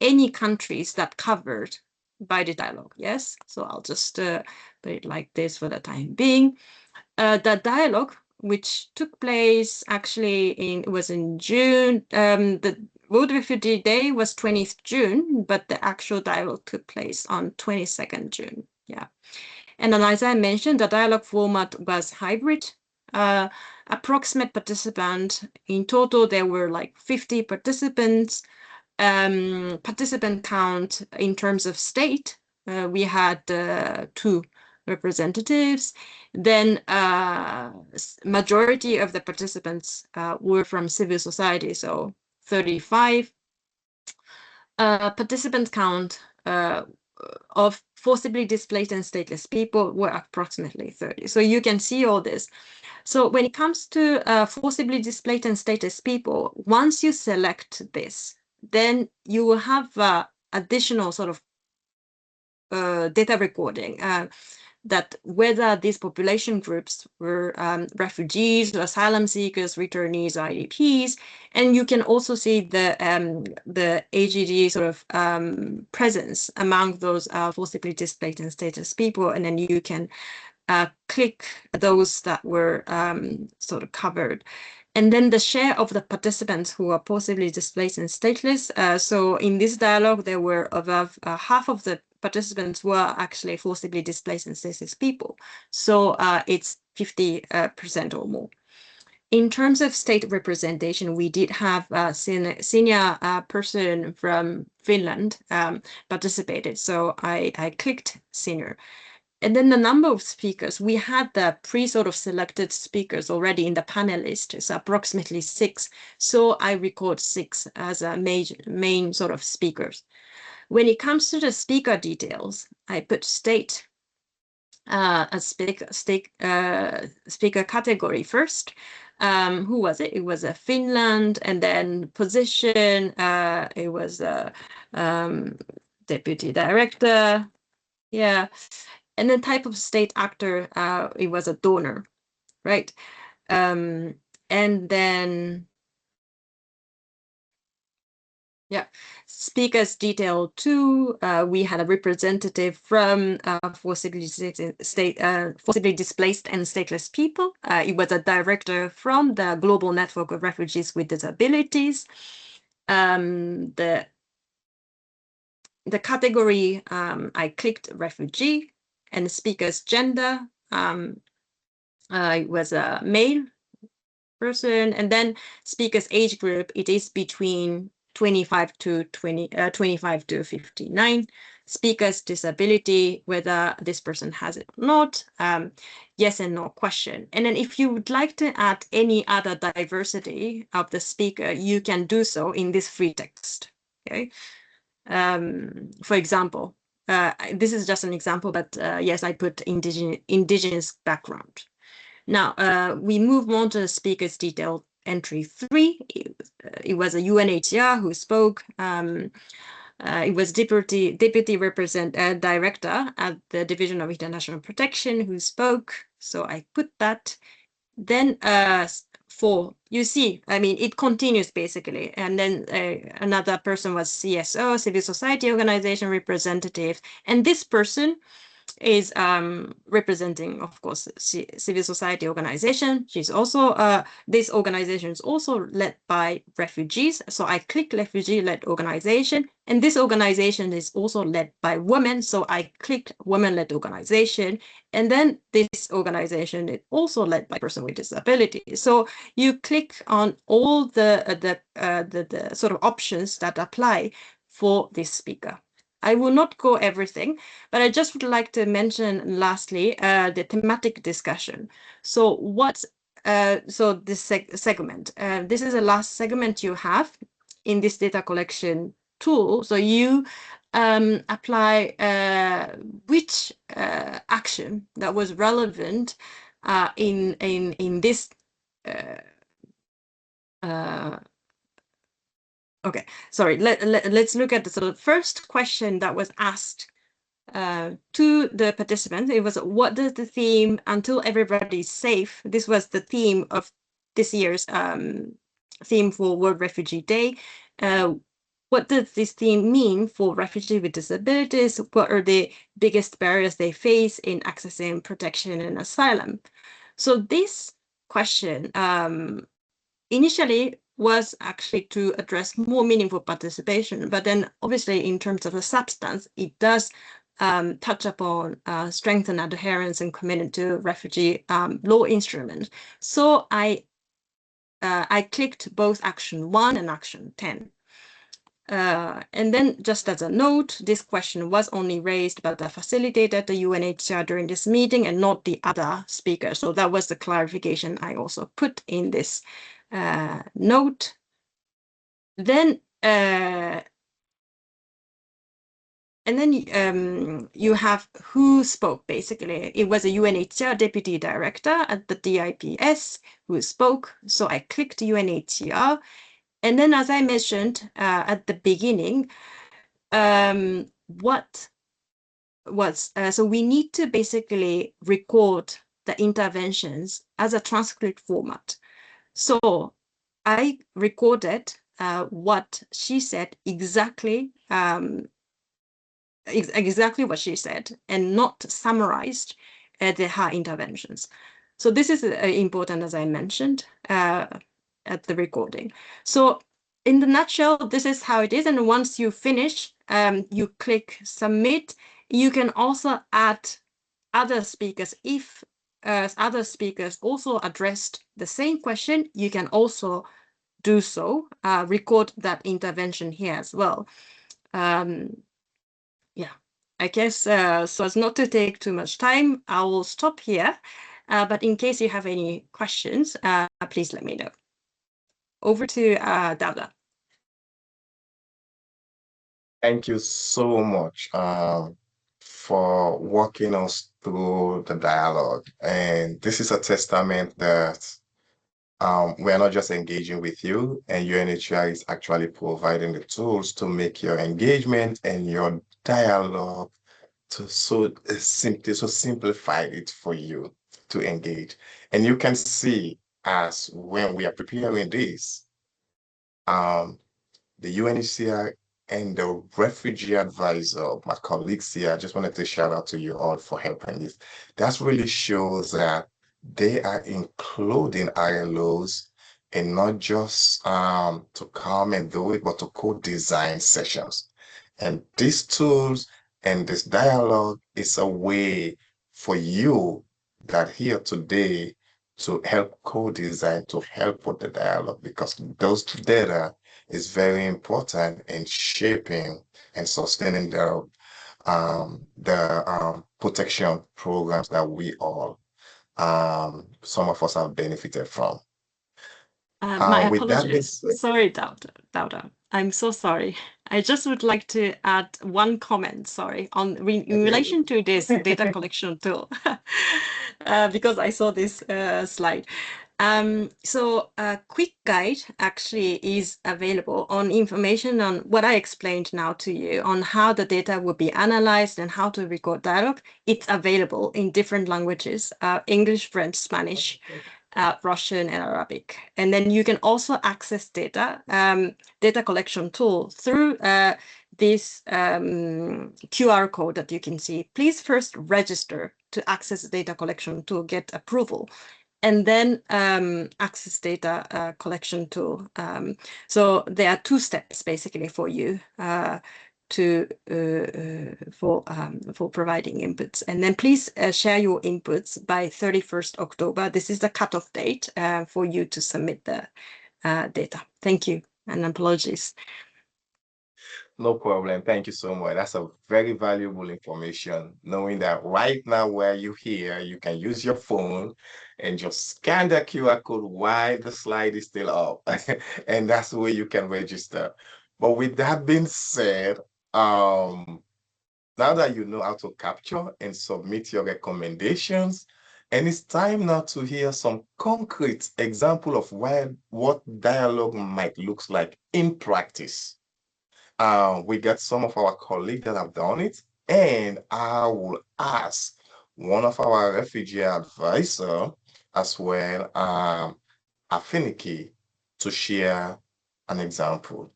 any countries that covered by the dialogue. Yes, so I'll just put it like this for the time being. The dialogue, which took place actually was in June. The World Refugee Day was 20th June, but the actual dialogue took place on 22nd June. Yeah, and then as I mentioned, the dialogue format was hybrid. Approximate participant in total, there were like 50 participants. Participant count in terms of state, we had 2 representatives. Then majority of the participants were from civil society, so 35. Participant count of forcibly displaced and stateless people were approximately 30. So you can see all this. So when it comes to forcibly displaced and stateless people, once you select this, then you will have additional sort of data recording that whether these population groups were refugees, asylum seekers, returnees, IDPs, and you can also see the AGD sort of presence among those forcibly displaced and stateless people, and then you can click those that were sort of covered. And then the share of the participants who are forcibly displaced and stateless. So in this dialogue, there were above half of the participants were actually forcibly displaced and stateless people. So it's 50% or more. In terms of state representation, we did have a senior person from Finland participated. So I clicked senior. And then the number of speakers, we had the sort of selected speakers already in the panelist, so approximately 6. So I record 6 as a main sort of speakers. When it comes to the speaker details, I put state as speaker category first. Who was it? It was a Finland, and then position, it was a deputy director. Yeah. And then type of state actor, it was a donor, right? And then, yeah, speakers detail 2. We had a representative from forcibly displaced and stateless people. It was a director from the Global Network of Refugees with Disabilities. The category, I clicked refugee, and the speaker's gender, it was a male person, and then speaker's age group, it is between 25 to 59. Speaker's disability, whether this person has it or not, yes and no question. And then if you would like to add any other diversity of the speaker, you can do so in this free text, okay? For example, this is just an example, but yes, I put indigenous background. Now, we move on to the speaker's detail entry 3. It was a UNHCR who spoke. It was deputy director at the Division of International Protection who spoke. So I put that. Then 4, you see, I mean, it continues basically. And then another person was CSO, civil society organization representative. And this person is representing, of course, civil society organization. She's also, this organization is also led by refugees. So I click refugee-led organization, and this organization is also led by women. So I clicked women-led organization, and then this organization is also led by person with disability. So you click on all the sort of options that apply for this speaker. I will not go everything, but I just would like to mention lastly the thematic discussion. So what? So this segment. This is the last segment you have in this data collection tool. So you apply which action that was relevant in this. Okay, sorry. Let's look at the first question that was asked to the participants. It was, what does the theme "Until Everybody's Safe"? This was the theme of this year's theme for World Refugee Day. What does this theme mean for refugees with disabilities? What are the biggest barriers they face in accessing protection and asylum? So this question initially was actually to address more meaningful participation, but then obviously in terms of the substance, it does touch upon strengthen adherence and commitment to refugee law instruments. So I clicked both action 1 and action 10. And then just as a note, this question was only raised by the facilitator at the UNHCR during this meeting and not the other speaker. So that was the clarification I also put in this note. Then and then you have who spoke, basically. It was a UNHCR deputy director at the DIPS who spoke. So I clicked UNHCR. And then, as I mentioned at the beginning, what was, so we need to basically record the interventions as a transcript format. So I recorded what she said exactly, exactly what she said, and not summarized her interventions. So this is important, as I mentioned, at the recording. So in the nutshell, this is how it is. And once you finish, you click submit. You can also add other speakers. If other speakers also addressed the same question, you can also do so, record that intervention here as well. Yeah, I guess so as not to take too much time, I will stop here. But in case you have any questions, please let me know. Over to Dauda. Thank you so much for walking us through the dialogue. And this is a testament that we're not just engaging with you, and UNHCR is actually providing the tools to make your engagement and your dialogue to simplify it for you to engage. And you can see, as when we are preparing this, the UNHCR and the refugee advisor, my colleagues here, I just wanted to shout out to you all for helping this. That really shows that they are including ILOs and not just to come and do it, but to co-design sessions. And these tools and this dialogue is a way for you that here today to help co-design, to help with the dialogue, because those data is very important in shaping and sustaining the protection programs that we all, some of us have benefited from. My with that, apologies. Sorry, Dauda. I'm so sorry. I just would like to add one comment, sorry, in relation to this data collection tool, because I saw this slide. So a quick guide actually is available on information on what I explained now to you on how the data will be analyzed and how to record dialogue. It's available in different languages, English, French, Spanish, Russian, and Arabic. And then you can also access data collection tool through this QR code that you can see, please first register to access data collection to get approval, and then access data collection tool. So there are 2 steps basically for you for providing inputs. And then please share your inputs by 31st October. This is the cutoff date for you to submit the data. Thank you, and apologies. No problem. Thank you so much. That's a very valuable information, knowing that right now where you're here, you can use your phone and just scan the QR code while the slide is still up. And that's where you can register. But with that being said, now that you know how to capture and submit your recommendations, and it's time now to hear some concrete example of what dialogue might look like in practice. We got some of our colleagues that have done it, and I will ask one of our refugee advisor as well, Afiniki, to share an example.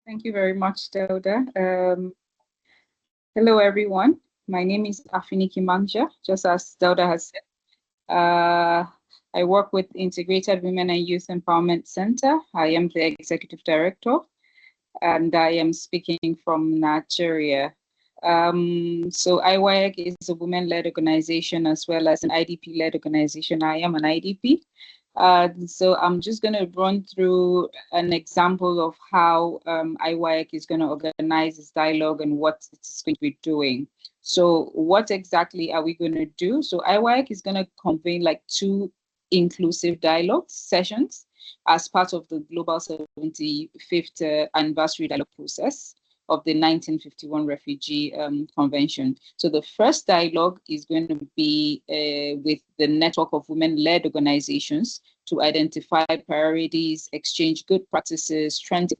Thank you very much, Dauda. Hello, everyone. My name is Afiniki Manja, just as Dauda has said. I work with Integrated Women and Youth Empowerment Center. I am the Executive Director, and I am speaking from Nigeria. So IWAEC is a women-led organization as well as an IDP-led organization. I am an IDP. So I'm just going to run through an example of how IWAEC is going to organize this dialogue and what it's going to be doing. So what exactly are we going to do? So IWAEC is going to convene like 2 inclusive dialogue sessions as part of the Global 75th anniversary dialogue process of the 1951 Refugee Convention. So the first dialogue is going to be with the network of women-led organizations to identify priorities, exchange good practices, trend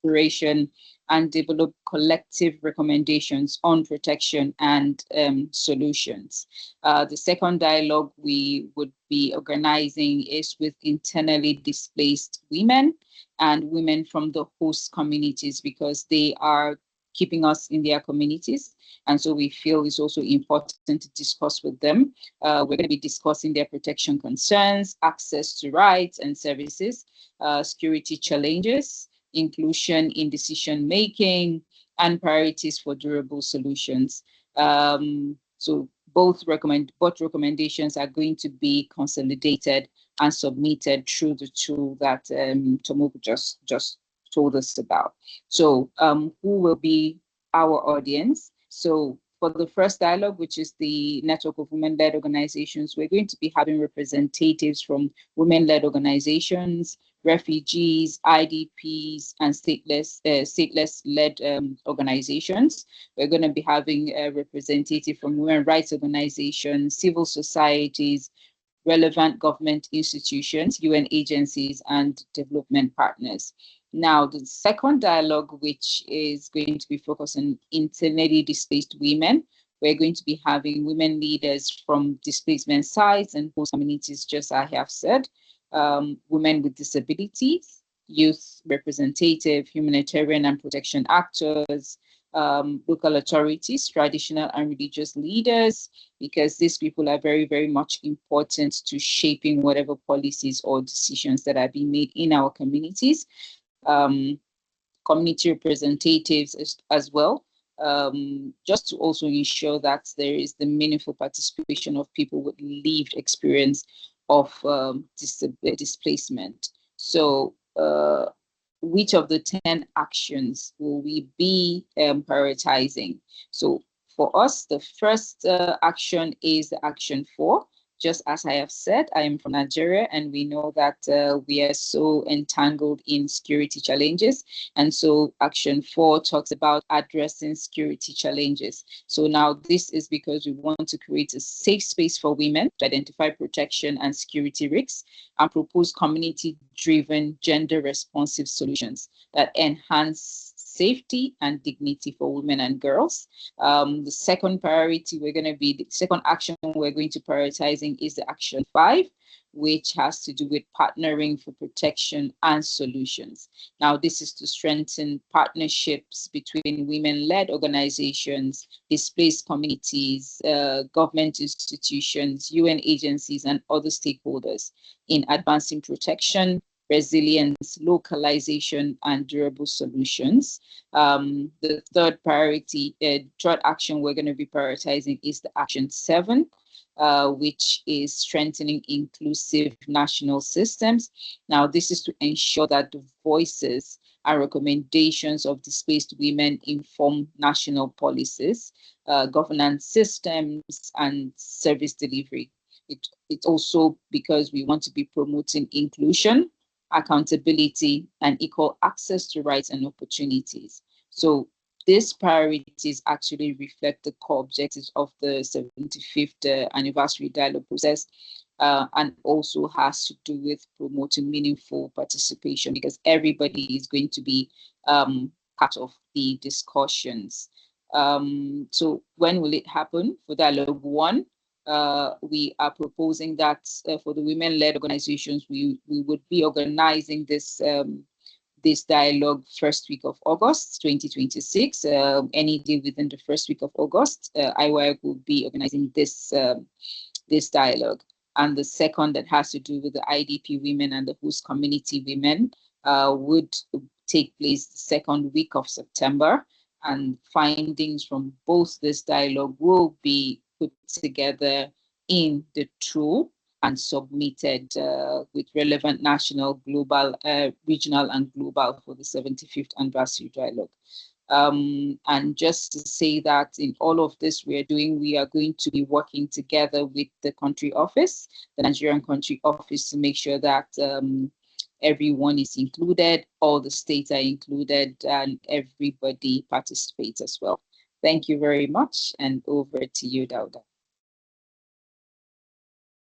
inspiration, and develop collective recommendations on protection and solutions. The second dialogue we would be organizing is with internally displaced women and women from the host communities, because they are keeping us in their communities. And so we feel it's also important to discuss with them. We're going to be discussing their protection concerns, access to rights and services, security challenges, inclusion in decision-making, and priorities for durable solutions. So both recommendations are going to be consolidated and submitted through the tool that Tomoku just told us about. So who will be our audience? So for the first dialogue, which is the network of women-led organizations, we're going to be having representatives from women-led organizations, refugees, IDPs, and stateless-led organizations. We're going to be having a representative from women rights organizations, civil societies, relevant government institutions, UN agencies, and development partners. Now, the second dialogue, which is going to be focused on internally displaced women, we're going to be having women leaders from displacement sites and host communities, just as I have said, women with disabilities, youth representative, humanitarian and protection actors, local authorities, traditional and religious leaders, because these people are very, very much important to shaping whatever policies or decisions that are being made in our communities. Community representatives as well, just to also ensure that there is the meaningful participation of people with lived experience of displacement. So which of the 10 actions will we be prioritizing? So for us, the first action is the action 4. Just as I have said, I am from Nigeria, and we know that we are so entangled in security challenges. And so action 4 talks about addressing security challenges. So now this is because we want to create a safe space for women to identify protection and security risks and propose community-driven, gender-responsive solutions that enhance safety and dignity for women and girls. The second priority the second action we're going to prioritizing is the action 5, which has to do with partnering for protection and solutions. Now, this is to strengthen partnerships between women-led organizations, displaced communities, government institutions, UN agencies, and other stakeholders in advancing protection, resilience, localization, and durable solutions. The third priority, third action we're going to be prioritizing is the Action 7, which is strengthening inclusive national systems. Now, this is to ensure that the voices and recommendations of displaced women inform national policies, governance systems, and service delivery. It's also because we want to be promoting inclusion, accountability, and equal access to rights and opportunities. So these priorities actually reflect the core objectives of the 75th anniversary dialogue process, and also has to do with promoting meaningful participation, because everybody is going to be part of the discussions. So when will it happen? For dialogue 1, we are proposing that for the women-led organizations, we would be organizing this this dialogue first week of August 2026. Any day within the first week of August, IWAG will be organizing this this dialogue. And the second, that has to do with the IDP women and the host community women, would take place the second week of September. And findings from both this dialogue will be put together in the tool and submitted with relevant national, global, regional, and global for the 75th anniversary dialogue. And just to say that in all of this we are going to be working together with the country office, the Nigerian country office, to make sure that everyone is included, all the states are included, and everybody participates as well. Thank you very much, and over to you, Dauda.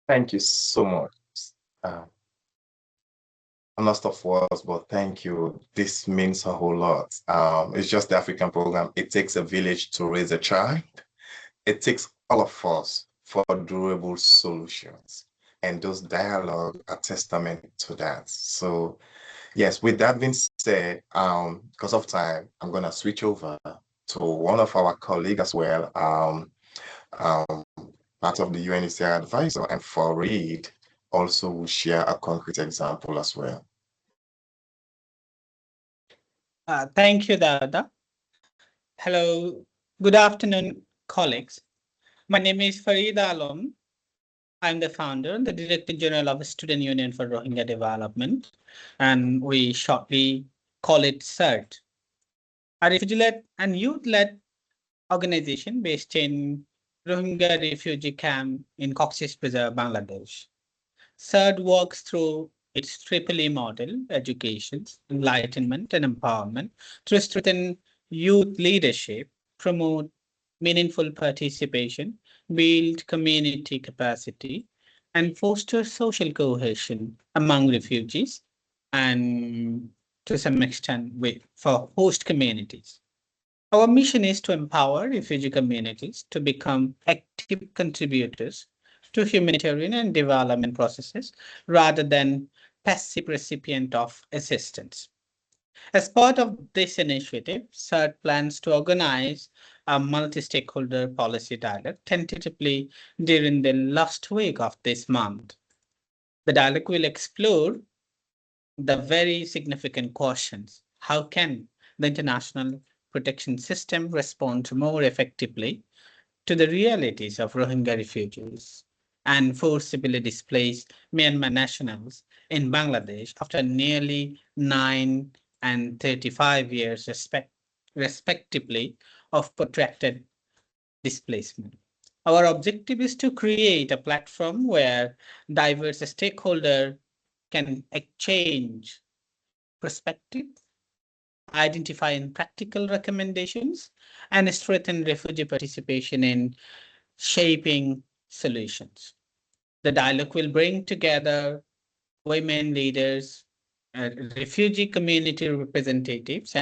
Thank you so much. I'm lost of words, but thank you. This means a whole lot. It's just the African program. It takes a village to raise a child. It takes all of us for durable solutions. And those dialogue are testament to that. So yes, with that being said, because of time, I'm gonna switch over to one of our colleagues as well, part of the UNHCR advisor, and Fareed also will share a concrete example as well. Thank you, Dauda. Hello, good afternoon, colleagues. My name is Fareed Alam. I'm the founder and the Director General of the Student Union for Rohingya Development, and we shortly call it CERT, a refugee-led and youth-led organization based in Rohingya refugee camp in Cox's Bazar, Bangladesh. CERT works through its triple E model, education, enlightenment, and empowerment, to strengthen youth leadership, promote meaningful participation, build community capacity, and foster social cohesion among refugees, and to some extent for host communities. Our mission is to empower refugee communities to become active contributors to humanitarian and development processes rather than passive recipient of assistance. As part of this initiative, CERT plans to organize a multi-stakeholder policy dialogue tentatively during the last week of this month. The dialogue will explore the very significant questions. How can the international protection system respond more effectively to the realities of Rohingya refugees and forcibly displaced Myanmar nationals in Bangladesh after nearly 9 and 35 years respectively of protracted displacement. Our objective is to create a platform where diverse stakeholders can exchange perspective, identify practical recommendations, and strengthen refugee participation in shaping solutions. The dialogue will bring together women leaders, refugee community representatives,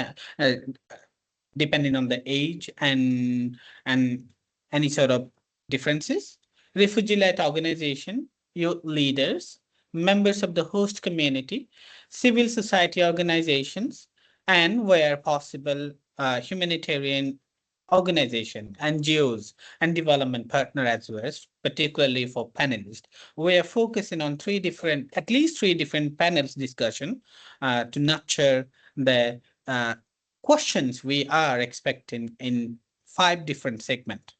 depending on the age and any sort of differences, refugee-led organization, youth leaders, members of the host community, civil society organizations, and where possible, humanitarian organization, NGOs, and development partner as well, particularly for panelists. We are focusing on at least three different panels discussion to nurture the questions we are expecting in 5 different segments.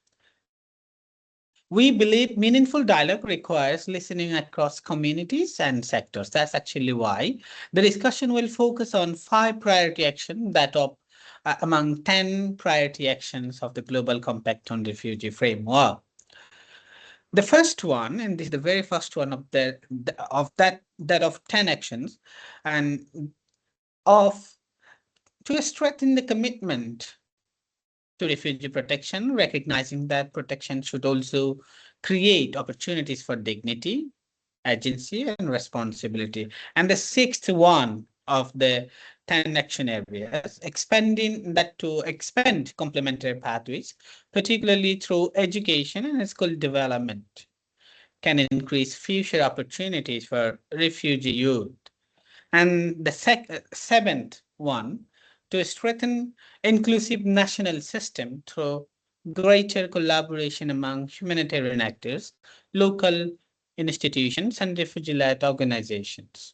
We believe meaningful dialogue requires listening across communities and sectors. That's actually why the discussion will focus on 5 priority actions that are among 10 priority actions of the Global Compact on Refugee Framework. The first one, and this is the very first one of of 10 actions, and to strengthen the commitment to refugee protection, recognizing that protection should also create opportunities for dignity, agency, and responsibility. And the 6th one of the 10 action areas, expand complementary pathways, particularly through education and skill development, can increase future opportunities for refugee youth. And the 7th one, to strengthen inclusive national system through greater collaboration among humanitarian actors, local institutions, and refugee-led organizations.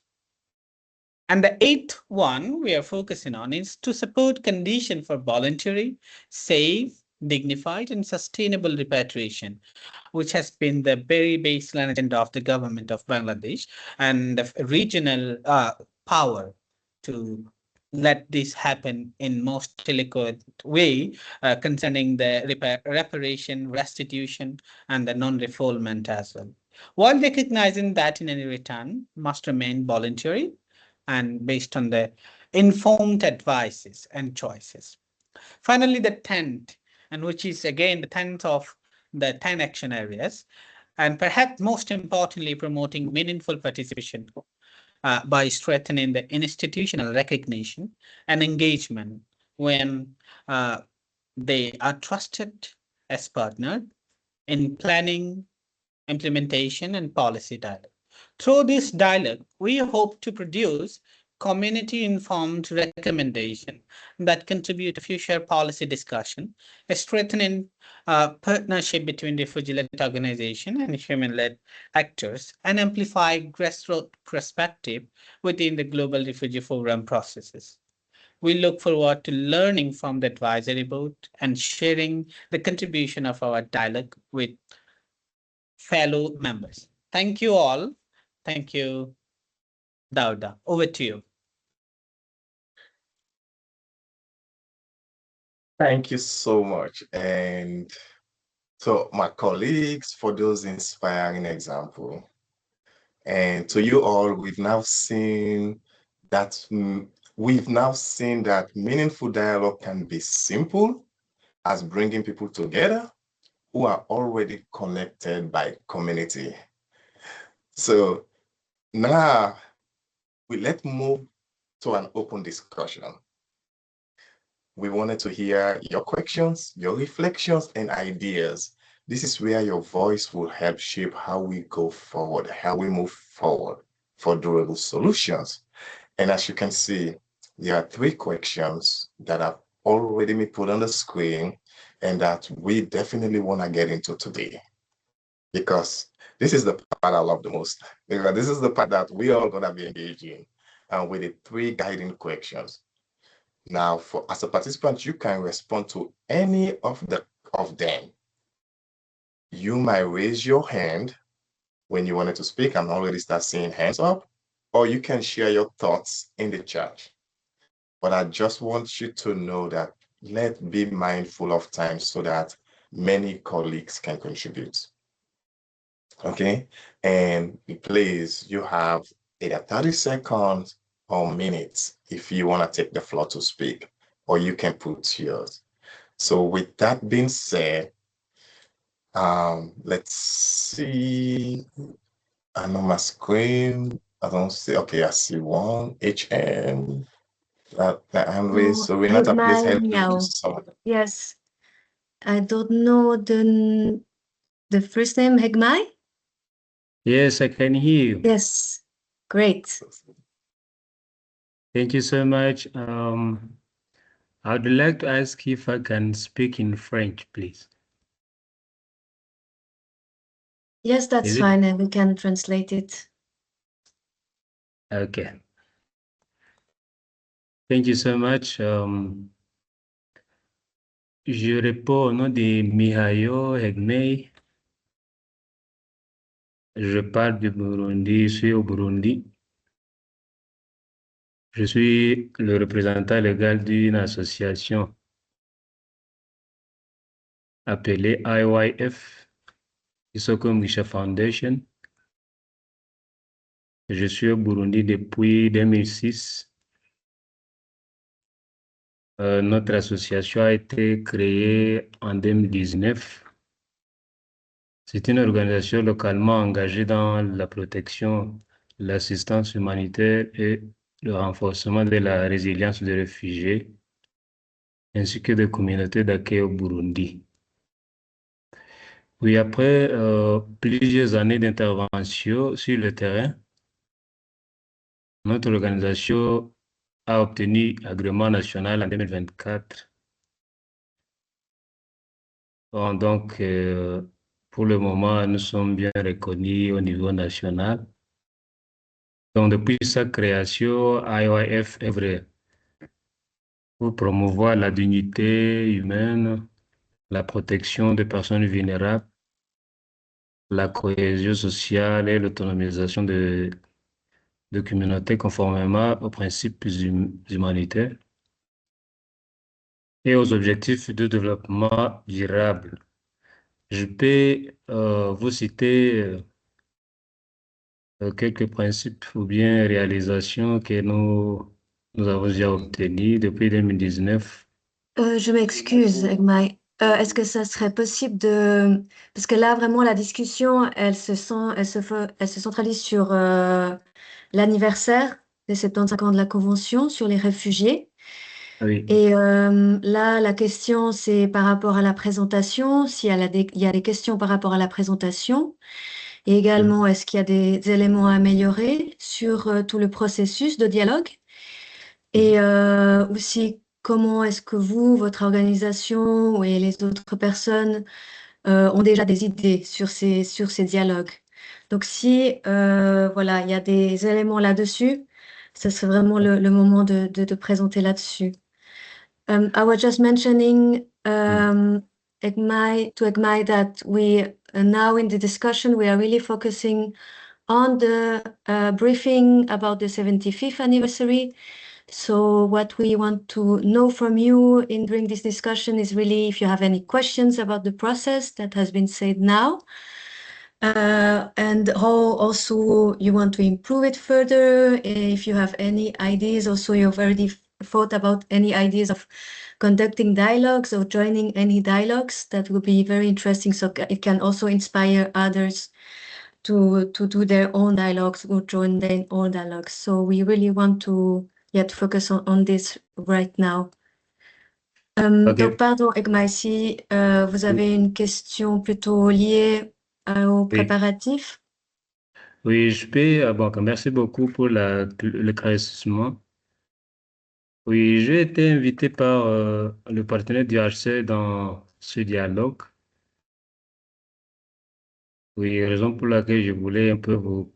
And the 8th one we are focusing on is to support conditions for voluntary, safe, dignified, and sustainable repatriation, which has been the very baseline agenda of the government of Bangladesh and the regional power to let this happen in most adequate way concerning the reparation, restitution, and the non-refoulement as well. While recognizing that in any return must remain voluntary and based on the informed advices and choices. Finally, the 10th, and which is again the 10th of the 10 action areas, and perhaps most importantly, promoting meaningful participation by strengthening the institutional recognition and engagement when they are trusted as partner in planning, implementation, and policy dialogue. Through this dialogue, we hope to produce community-informed recommendation that contribute to future policy discussion, strengthening partnership between refugee-led organization and human-led actors, and amplify grassroots perspective within the Global Refugee Forum processes. We look forward to learning from the advisory board and sharing the contribution of our dialogue with fellow members. Thank you all. Thank you, Dauda. Over to you. Thank you so much. And so my colleagues, for those inspiring examples. And to you all, we've now seen that meaningful dialogue can be simple as bringing people together who are already connected by community. So now let's move to an open discussion. We wanted to hear your questions, your reflections, and ideas. This is where your voice will help shape how we go forward, how we move forward for durable solutions. And as you can see, there are 3 questions that have already been put on the screen and that we definitely want to get into today. Because this is the part I love the most. Because this is the part that we are going to be engaging with the 3 guiding questions. Now, as a participant, you can respond to any of them. You might raise your hand when you wanted to speak and already start seeing hands up, or you can share your thoughts in the chat. But I just want you to know that let's be mindful of time so that many colleagues can contribute. Okay? And please, you have either 30 seconds or minutes if you want to take the floor to speak, or you can put yours. So with that being said, let's see. I know my screen. I don't see. Okay, I see one. HM. That hand raised. So Renata, please help me with someone. Yes. I don't know the first name, Hegmai? Yes, I can hear you. Yes. Great. Thank you so much. I'd like to ask if I can speak in French, please. Yes, that's Is it- fine, and we can translate it. Okay. Thank you so much. Je réponds au nom de Mihayo Hegmei. Je parle du Burundi, je suis au Burundi. Je suis le représentant légal d'une association appelée IYF, Isoko Misha Foundation. Je suis au Burundi depuis 2006. Notre association a été créée en 2019. C'est une organisation localement engagée dans la protection, l'assistance humanitaire et le renforcement de la résilience des réfugiés, ainsi que des communautés d'accueil au Burundi. Oui, après plusieurs années d'intervention sur le terrain, notre organisation a obtenu agrément national en 2024. Bon, donc, pour le moment, nous sommes bien reconnus au niveau national. Donc, depuis sa création, IOF œuvre pour promouvoir la dignité humaine, la protection des personnes vulnérables, la cohésion sociale et l'autonomisation de communautés conformément aux principes humanitaires et aux objectifs de développement durable. Je peux vous citer quelques principes ou bien réalisations que nous avons déjà obtenues depuis 2019. Je m'excuse, Egmai. Est-ce que ça serait possible de... Parce que là, vraiment, la discussion, elle se centralise sur l'anniversaire des 75 ans de la Convention sur les réfugiés. Oui. Et là, la question, c'est par rapport à la présentation, s'il y a des questions par rapport à la présentation. Et également, est-ce qu'il y a des éléments à améliorer sur tout le processus de dialogue? Et aussi, comment est-ce que vous, votre organisation et les autres personnes ont déjà des idées sur ces dialogues? Donc, si voilà, il y a des éléments là-dessus, ce serait vraiment le moment de présenter là-dessus. I was just mentioning to Egmai that we now in the discussion, we are really focusing on the briefing about the 75th anniversary. So what we want to know from you during this discussion is really if you have any questions about the process that has been said now, and how also you want to improve it further. If you have any ideas, also you've already thought about any ideas of conducting dialogues or joining any dialogues, that would be very interesting. So it can also inspire others to do their own dialogues or join their own dialogues. So we really want to focus on this right now. Ok. Donc, pardon, Egmai, si vous avez une question plutôt liée aux préparatifs. Oui, je peux. Bon, merci beaucoup pour l'éclaircissement. Oui, j'ai été invité par le partenaire du HCR dans ce dialogue. Oui, raison pour laquelle je voulais un peu vous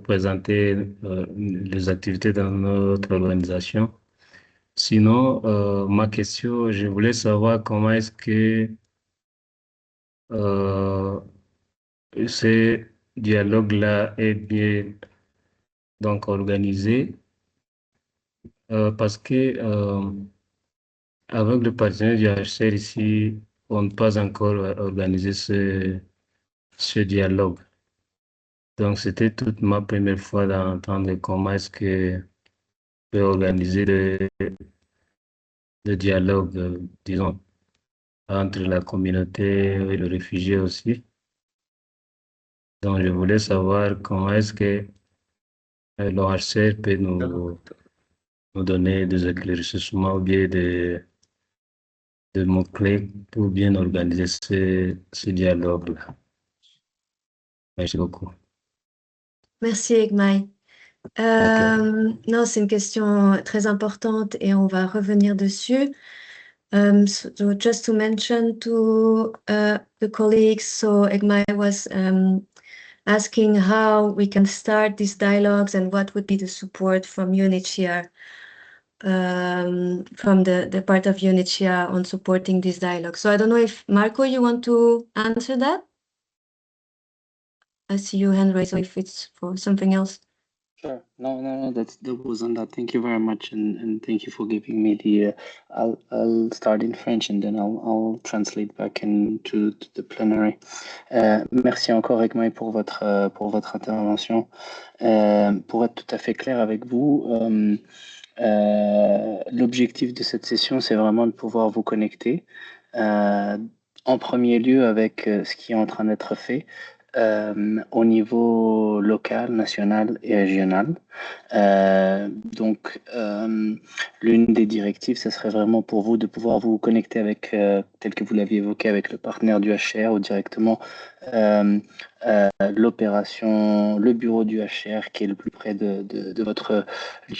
présenter les activités dans notre organisation. Sinon, ma question, je voulais savoir comment est-ce que ce dialogue-là est bien donc organisé, parce que avec le partenaire du HCR ici, on n'a pas encore organisé ce dialogue. Donc, c'était toute ma première fois d'entendre comment est-ce que peut organiser le dialogue, disons, entre la communauté et le réfugié aussi. Donc, je voulais savoir comment est-ce que l'OHCR peut nous donner des éclaircissements ou bien des mots-clés pour bien organiser ce dialogue-là. Merci beaucoup. Merci, Egmai. Non, c'est une question très importante et on va revenir dessus. So just to mention to the colleagues, so Egmai was asking how we can start these dialogues and what would be the support from UNHCR, from the part of UNHCR on supporting this dialogue. So I don't know if, Marco, you want to answer that? I see your hand raised, so if it's for something else. Sure. No, that was on that. Thank you very much, and thank you for giving me the. I'll start in French and then I'll translate back into the plenary. Merci encore, Egmai, pour votre intervention. Pour être tout à fait clair avec vous, l'objectif de cette session, c'est vraiment de pouvoir vous connecter. En premier lieu avec ce qui est en train d'être fait. Au niveau local, national et régional. Donc, l'une des directives, ce serait vraiment pour vous de pouvoir vous connecter avec, tel que vous l'aviez évoqué, avec le partenaire du HCR ou directement l'opération, le bureau du HCR qui est le plus près de votre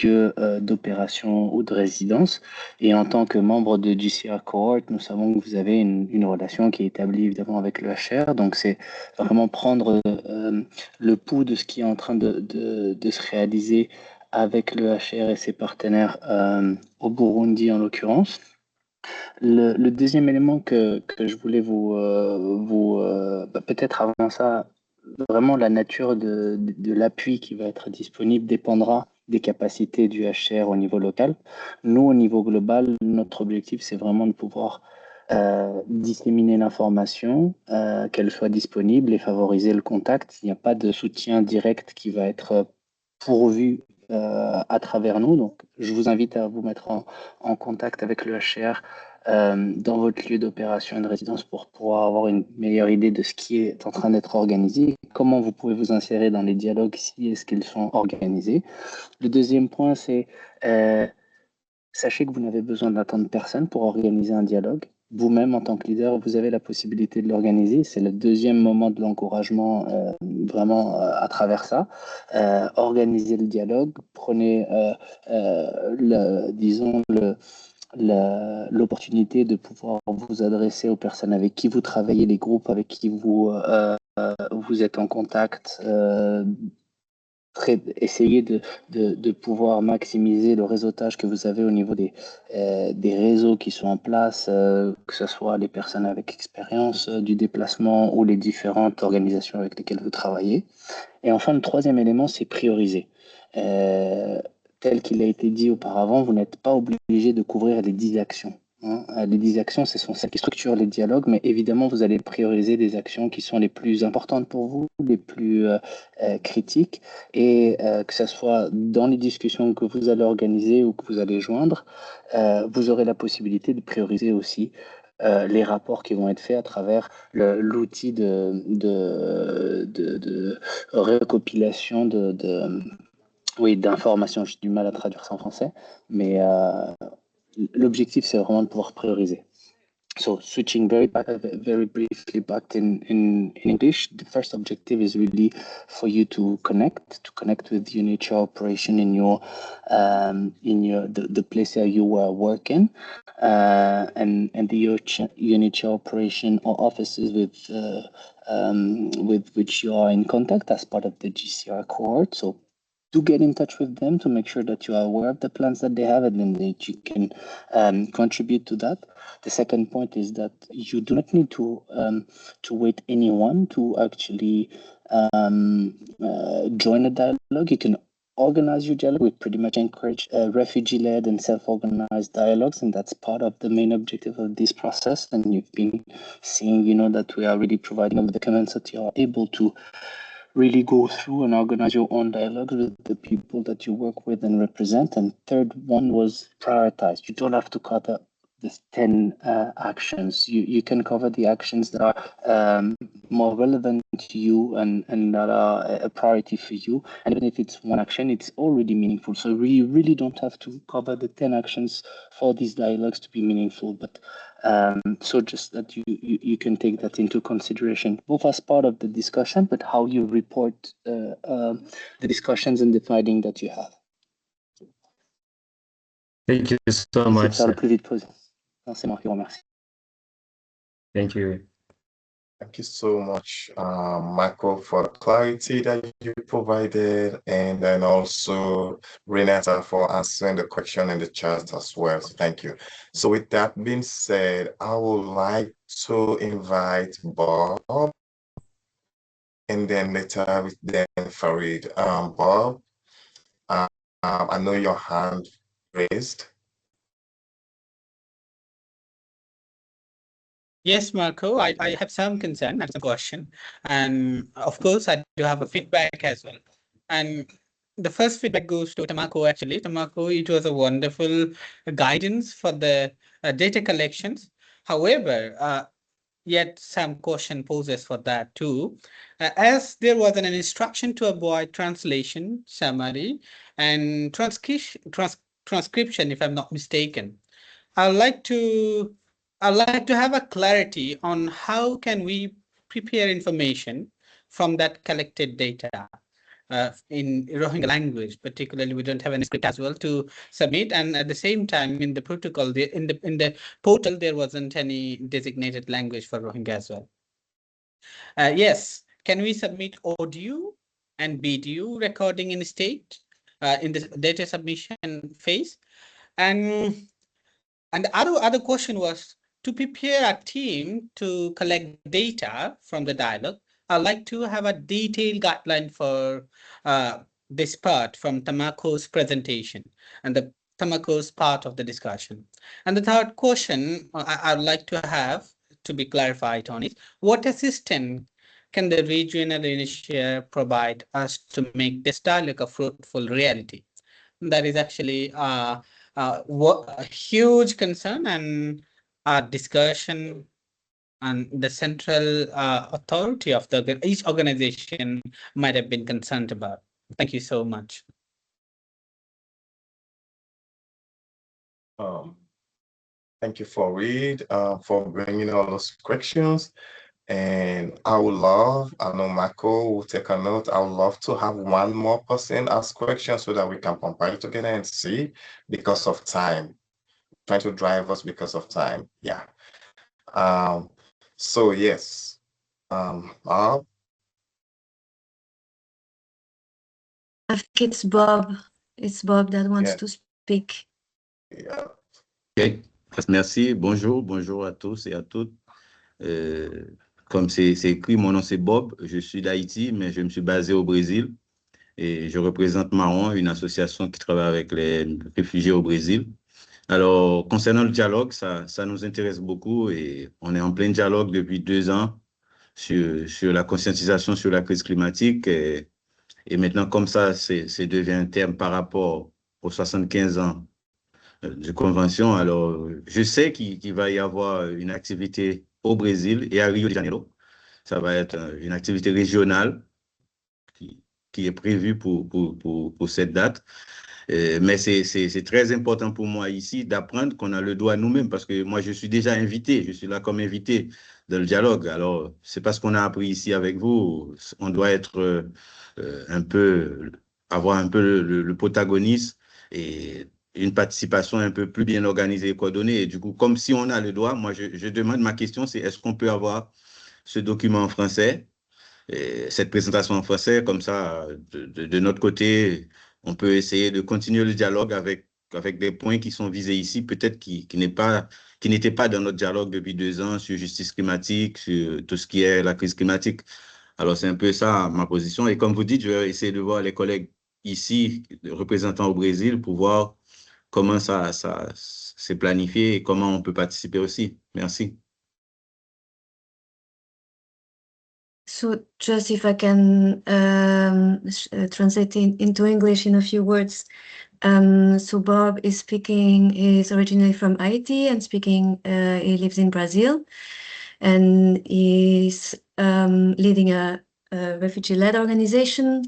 lieu d'opération ou de résidence. Et en tant que membre de GCR Cohort, nous savons que vous avez une relation qui est établie évidemment avec le HCR. Donc, c'est vraiment prendre le pouls de ce qui est en train de se réaliser avec le HCR et ses partenaires au Burundi en l'occurrence. Le deuxième élément que je voulais peut-être avant ça, vraiment la nature de l'appui qui va être disponible dépendra des capacités du HCR au niveau local. Nous, au niveau global, notre objectif, c'est vraiment de pouvoir disséminer l'information, qu'elle soit disponible et favoriser le contact. Il n'y a pas de soutien direct qui va être pourvu à travers nous. Donc, je vous invite à vous mettre en contact avec le HCR dans votre lieu d'opération et de résidence pour pouvoir avoir une meilleure idée de ce qui est en train d'être organisé, comment vous pouvez vous insérer dans les dialogues si est-ce qu'ils sont organisés. Le deuxième point, c'est sachez que vous n'avez besoin d'attendre personne pour organiser un dialogue. Vous-même, en tant que leader, vous avez la possibilité de l'organiser. C'est le deuxième moment de l'encouragement, vraiment à travers ça. Organisez le dialogue, prenez, l'opportunité de pouvoir vous adresser aux personnes avec qui vous travaillez, les groupes avec qui vous êtes en contact. Essayez de pouvoir maximiser le réseautage que vous avez au niveau des réseaux qui sont en place, que ce soit les personnes avec expérience du déplacement ou les différentes organisations avec lesquelles vous travaillez. Et enfin, le troisième élément, c'est prioriser. Tel qu'il a été dit auparavant, vous n'êtes pas obligé de couvrir les 10 actions. Les 10 actions, ce sont celles qui structurent les dialogues, mais évidemment, vous allez prioriser des actions qui sont les plus importantes pour vous, les plus critiques, et que ce soit dans les discussions que vous allez organiser ou que vous allez joindre, vous aurez la possibilité de prioriser aussi les rapports qui vont être faits à travers l'outil de recopilation d'informations. J'ai du mal à traduire ça en français, mais l'objectif, c'est vraiment de pouvoir prioriser. So switching very briefly back in English, the first objective is really for you to connect with UNHCR operation in the place where you are working, and the UNHCR operation or offices with which you are in contact as part of the GCR cohort. So do get in touch with them to make sure that you are aware of the plans that they have and then that you can contribute to that. The second point is that you do not need to wait anyone to actually join a dialogue. You can organize your dialogue. We pretty much encourage refugee-led and self-organized dialogues, and that's part of the main objective of this process. And you've been seeing, that we are really providing the documents that you are able to really go through and organize your own dialogues with the people that you work with and represent. And third one was prioritize. You don't have to cut the 10 actions. You can cover the actions that are more relevant to you and that are a priority for you. And even if it's one action, it's already meaningful. So we really don't have to cover the 10 actions for these dialogues to be meaningful. But so just that you can take that into consideration, both as part of the discussion, but how you report the discussions and the finding that you have. Thank you so much. C'est moi qui vous remercie. Thank you. Thank you so much, Marco, for the clarity that you provided, and then also Renata for answering the question in the chat as well. So thank you. So with that being said, I would like to invite Bob, and then later then Farid. Bob, I know your hand raised. Yes, Marco, I have some concern and some question. And of course, I do have a feedback as well. And the first feedback goes to Tamako, actually. Tamako, it was a wonderful guidance for the data collections. However, yet some question poses for that too. As there was an instruction to avoid translation, summary, and transcription, if I'm not mistaken. I'd like to have a clarity on how can we prepare information from that collected data in Rohingya language. Particularly, we don't have any script as well to submit, and at the same time, in the protocol, in the portal, there wasn't any designated language for Rohingya as well. Yes, can we submit audio and video recording in state in the data submission phase? And the other question was to prepare a team to collect data from the dialogue. I'd like to have a detailed guideline for this part from Tamako's presentation and the Tamako's part of the discussion. And the third question I'd like to have to be clarified on is, what assistance can the regional initiator provide us to make this dialogue a fruitful reality? That is actually a huge concern and a discussion and the central authority of each organization might have been concerned about. Thank you so much. Thank you for for bringing all those questions. And I know Marco will take a note. I would love to have one more person ask questions so that we can compile together and see, because of time. Trying to drive us because of time. Yeah. So yes. Bob? I think it's Bob. It's Bob that wants to speak. Yeah. Okay. Merci. Bonjour à tous et à toutes. Comme c'est écrit, mon nom c'est Bob, je suis d'Haïti, mais je me suis basé au Brésil et je représente Marron, une association qui travaille avec les réfugiés au Brésil. Alors, concernant le dialogue, ça nous intéresse beaucoup et on est en plein dialogue depuis 2 ans sur la conscientisation sur la crise climatique et maintenant, comme ça, c'est devient un terme par rapport aux 75 ans de convention. Alors, je sais qu'il va y avoir une activité au Brésil et à Rio de Janeiro. Ça va être une activité régionale qui est prévue pour cette date. Mais c'est très important pour moi ici d'apprendre qu'on a le droit nous-mêmes, parce que moi, je suis déjà invité, je suis là comme invité dans le dialogue. Alors, c'est parce qu'on a appris ici avec vous, on doit être avoir un peu le protagonisme et une participation un peu plus bien organisée et coordonnée. Et du coup, comme si on a le droit, moi, je demande, ma question, c'est est-ce qu'on peut avoir ce document en français, et cette présentation en français, comme ça, de notre côté, on peut essayer de continuer le dialogue avec des points qui sont visés ici, peut-être qui n'étaient pas dans notre dialogue depuis 2 ans sur justice climatique, sur tout ce qui est la crise climatique. Alors, c'est un peu ça ma position. Et comme vous dites, je vais essayer de voir les collègues ici, représentants au Brésil, pour voir comment ça s'est planifié et comment on peut participer aussi. Merci. So just if I can translate into English in a few words, So Bob is originally from Haiti and he lives in Brazil, and he's leading a refugee-led organization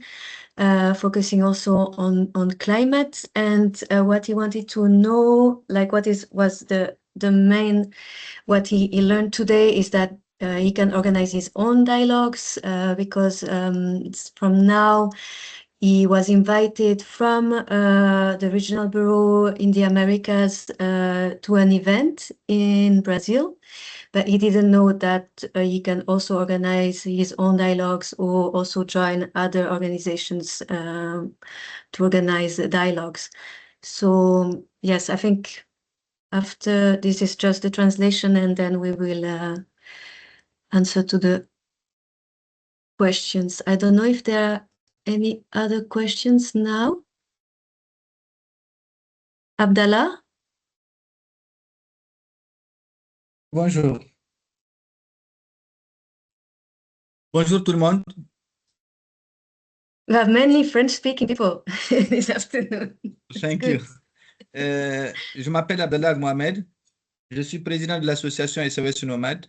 focusing also on climate. And what he wanted to know, like what was the main, what he learned today is that he can organize his own dialogues because from now he was invited from the regional bureau in the Americas to an event in Brazil, but he didn't know that he can also organize his own dialogues or also join other organizations to organize dialogues. So yes, I think after this is just the translation, and then we will answer to the questions. I don't know if there are any other questions now. Abdallah? Bonjour. Bonjour tout le monde. We have many French-speaking people this afternoon. Thank you. Je m'appelle Abdallah Mohamed. Je suis président de l'association SOS Nomade.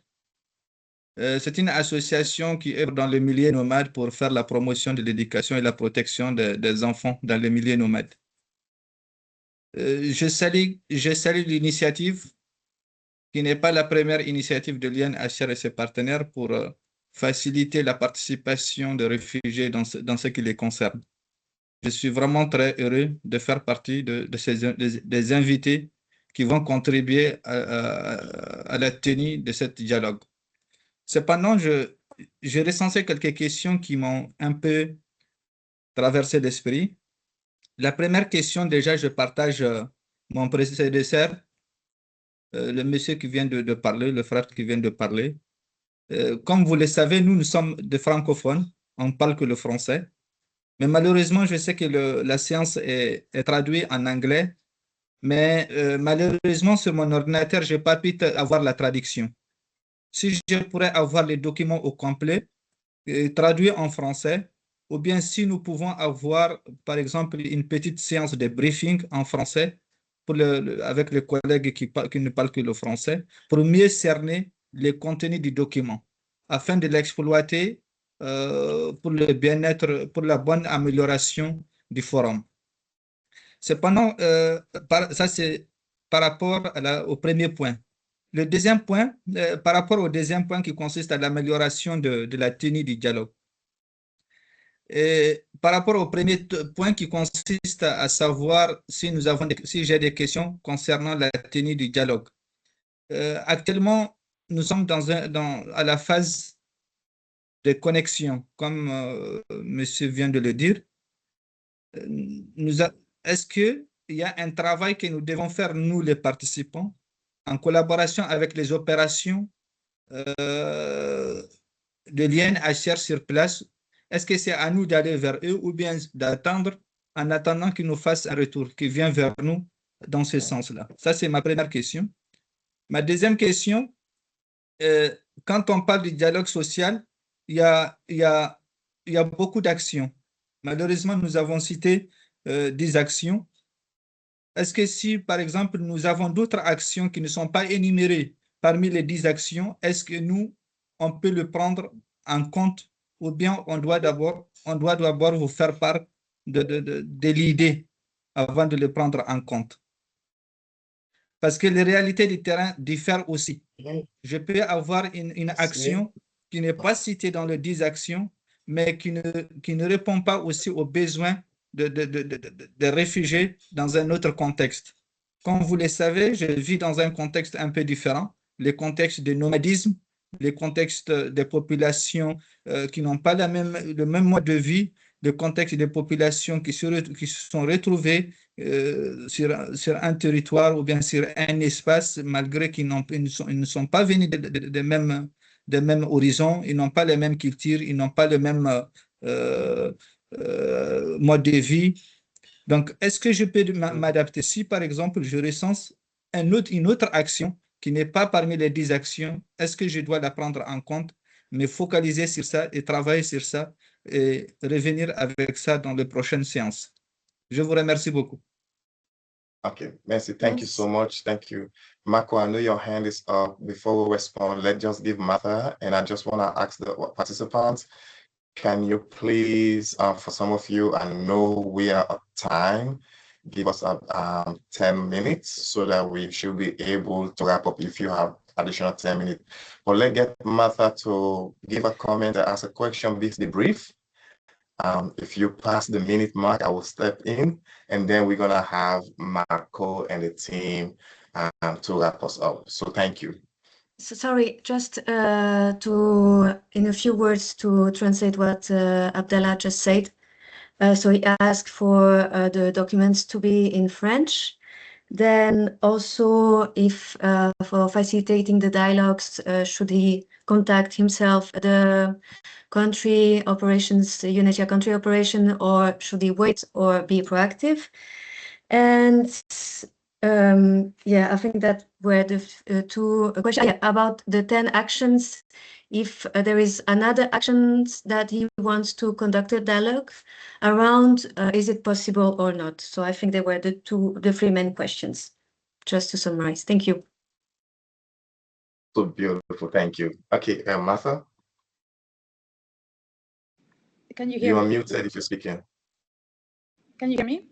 C'est une association qui œuvre dans le milieu nomade pour faire la promotion de l'éducation et la protection des enfants dans le milieu nomade. Je salue l'initiative qui n'est pas la première initiative de l'UNHCR et ses partenaires pour faciliter la participation des réfugiés dans ce qui les concerne. Je suis vraiment très heureux de faire partie des invités qui vont contribuer à la tenue de ce dialogue. Cependant, j'ai recensé quelques questions qui m'ont un peu traversé l'esprit. La première question, déjà, je partage mon prédécesseur, le monsieur qui vient de parler, le frère qui vient de parler. Comme vous le savez, nous sommes des francophones, on ne parle que le français. Mais malheureusement, je sais que la séance est traduite en anglais, mais malheureusement, sur mon ordinateur, je n'ai pas pu avoir la traduction. Si je pourrais avoir les documents au complet, traduits en français, ou bien si nous pouvons avoir, par exemple, une petite séance de briefing en français avec les collègues qui ne parlent que le français, pour mieux cerner le contenu du document, afin de l'exploiter pour le bien-être, pour la bonne amélioration du forum. Cependant, ça c'est par rapport au premier point. Le deuxième point, par rapport au deuxième point qui consiste à l'amélioration de la tenue du dialogue. Et par rapport au premier point qui consiste à savoir si j'ai des questions concernant la tenue du dialogue. Actuellement, nous sommes à la phase de connexion, comme monsieur vient de le dire. Est-ce qu'il y a un travail que nous devons faire, nous les participants, en collaboration avec les opérations de l'UNHCR sur place? Est-ce que c'est à nous d'aller vers eux ou bien d'attendre en attendant qu'ils nous fassent un retour, qu'ils viennent vers nous dans ce sens-là? Ça, c'est ma première question. Ma deuxième question, quand on parle du dialogue social, il y a beaucoup d'actions. Malheureusement, nous avons cité des actions. Est-ce que si, par exemple, nous avons d'autres actions qui ne sont pas énumérées parmi les 10 actions, est-ce que on peut le prendre en compte ou bien on doit d'abord vous faire part de l'idée avant de le prendre en compte? Parce que les réalités du terrain diffèrent aussi. Je peux avoir une action qui n'est pas citée dans les 10 actions, mais qui ne répond pas aussi aux besoins des réfugiés dans un autre contexte. Comme vous le savez, je vis dans un contexte un peu différent, le contexte de nomadisme, le contexte des populations qui n'ont pas le même mode de vie, le contexte des populations qui se sont retrouvées sur un territoire ou bien sur un espace, malgré qu'ils ne sont pas venus des mêmes horizons, ils n'ont pas les mêmes cultures, ils n'ont pas le même mode de vie. Donc, est-ce que je peux m'adapter? Si, par exemple, je recense une autre action qui n'est pas parmi les 10 actions, est-ce que je dois la prendre en compte, me focaliser sur ça et travailler sur ça et revenir avec ça dans les prochaines séances? Je vous remercie beaucoup. Okay, Mercy, thank you so much. Thank you. Marco, I know your hand is up. Before we respond, let's just give Martha, and I just want to ask the participants, can you please, for some of you, I know we are at time, give us 10 minutes so that we should be able to wrap up if you have additional 10 minutes. But let's get Martha to give a comment, ask a question, be brief. If you pass the minute mark, I will step in, and then we're gonna have Marco and the team to wrap us up. So thank you. So sorry, just in a few words to translate what Abdallah just said. So he asked for the documents to be in French. Then also, if for facilitating the dialogues, should he contact himself the country operations, the UNHCR country operation, or should he wait or be proactive? And yeah, I think that were the two questions. Yeah, about the 10 actions, if there is another actions that he wants to conduct a dialogue around, is it possible or not? So I think they were the three main questions, just to summarize. Thank you. So beautiful, thank you. Okay, Martha? Can you hear me? You are muted if you're speaking. Can you hear me?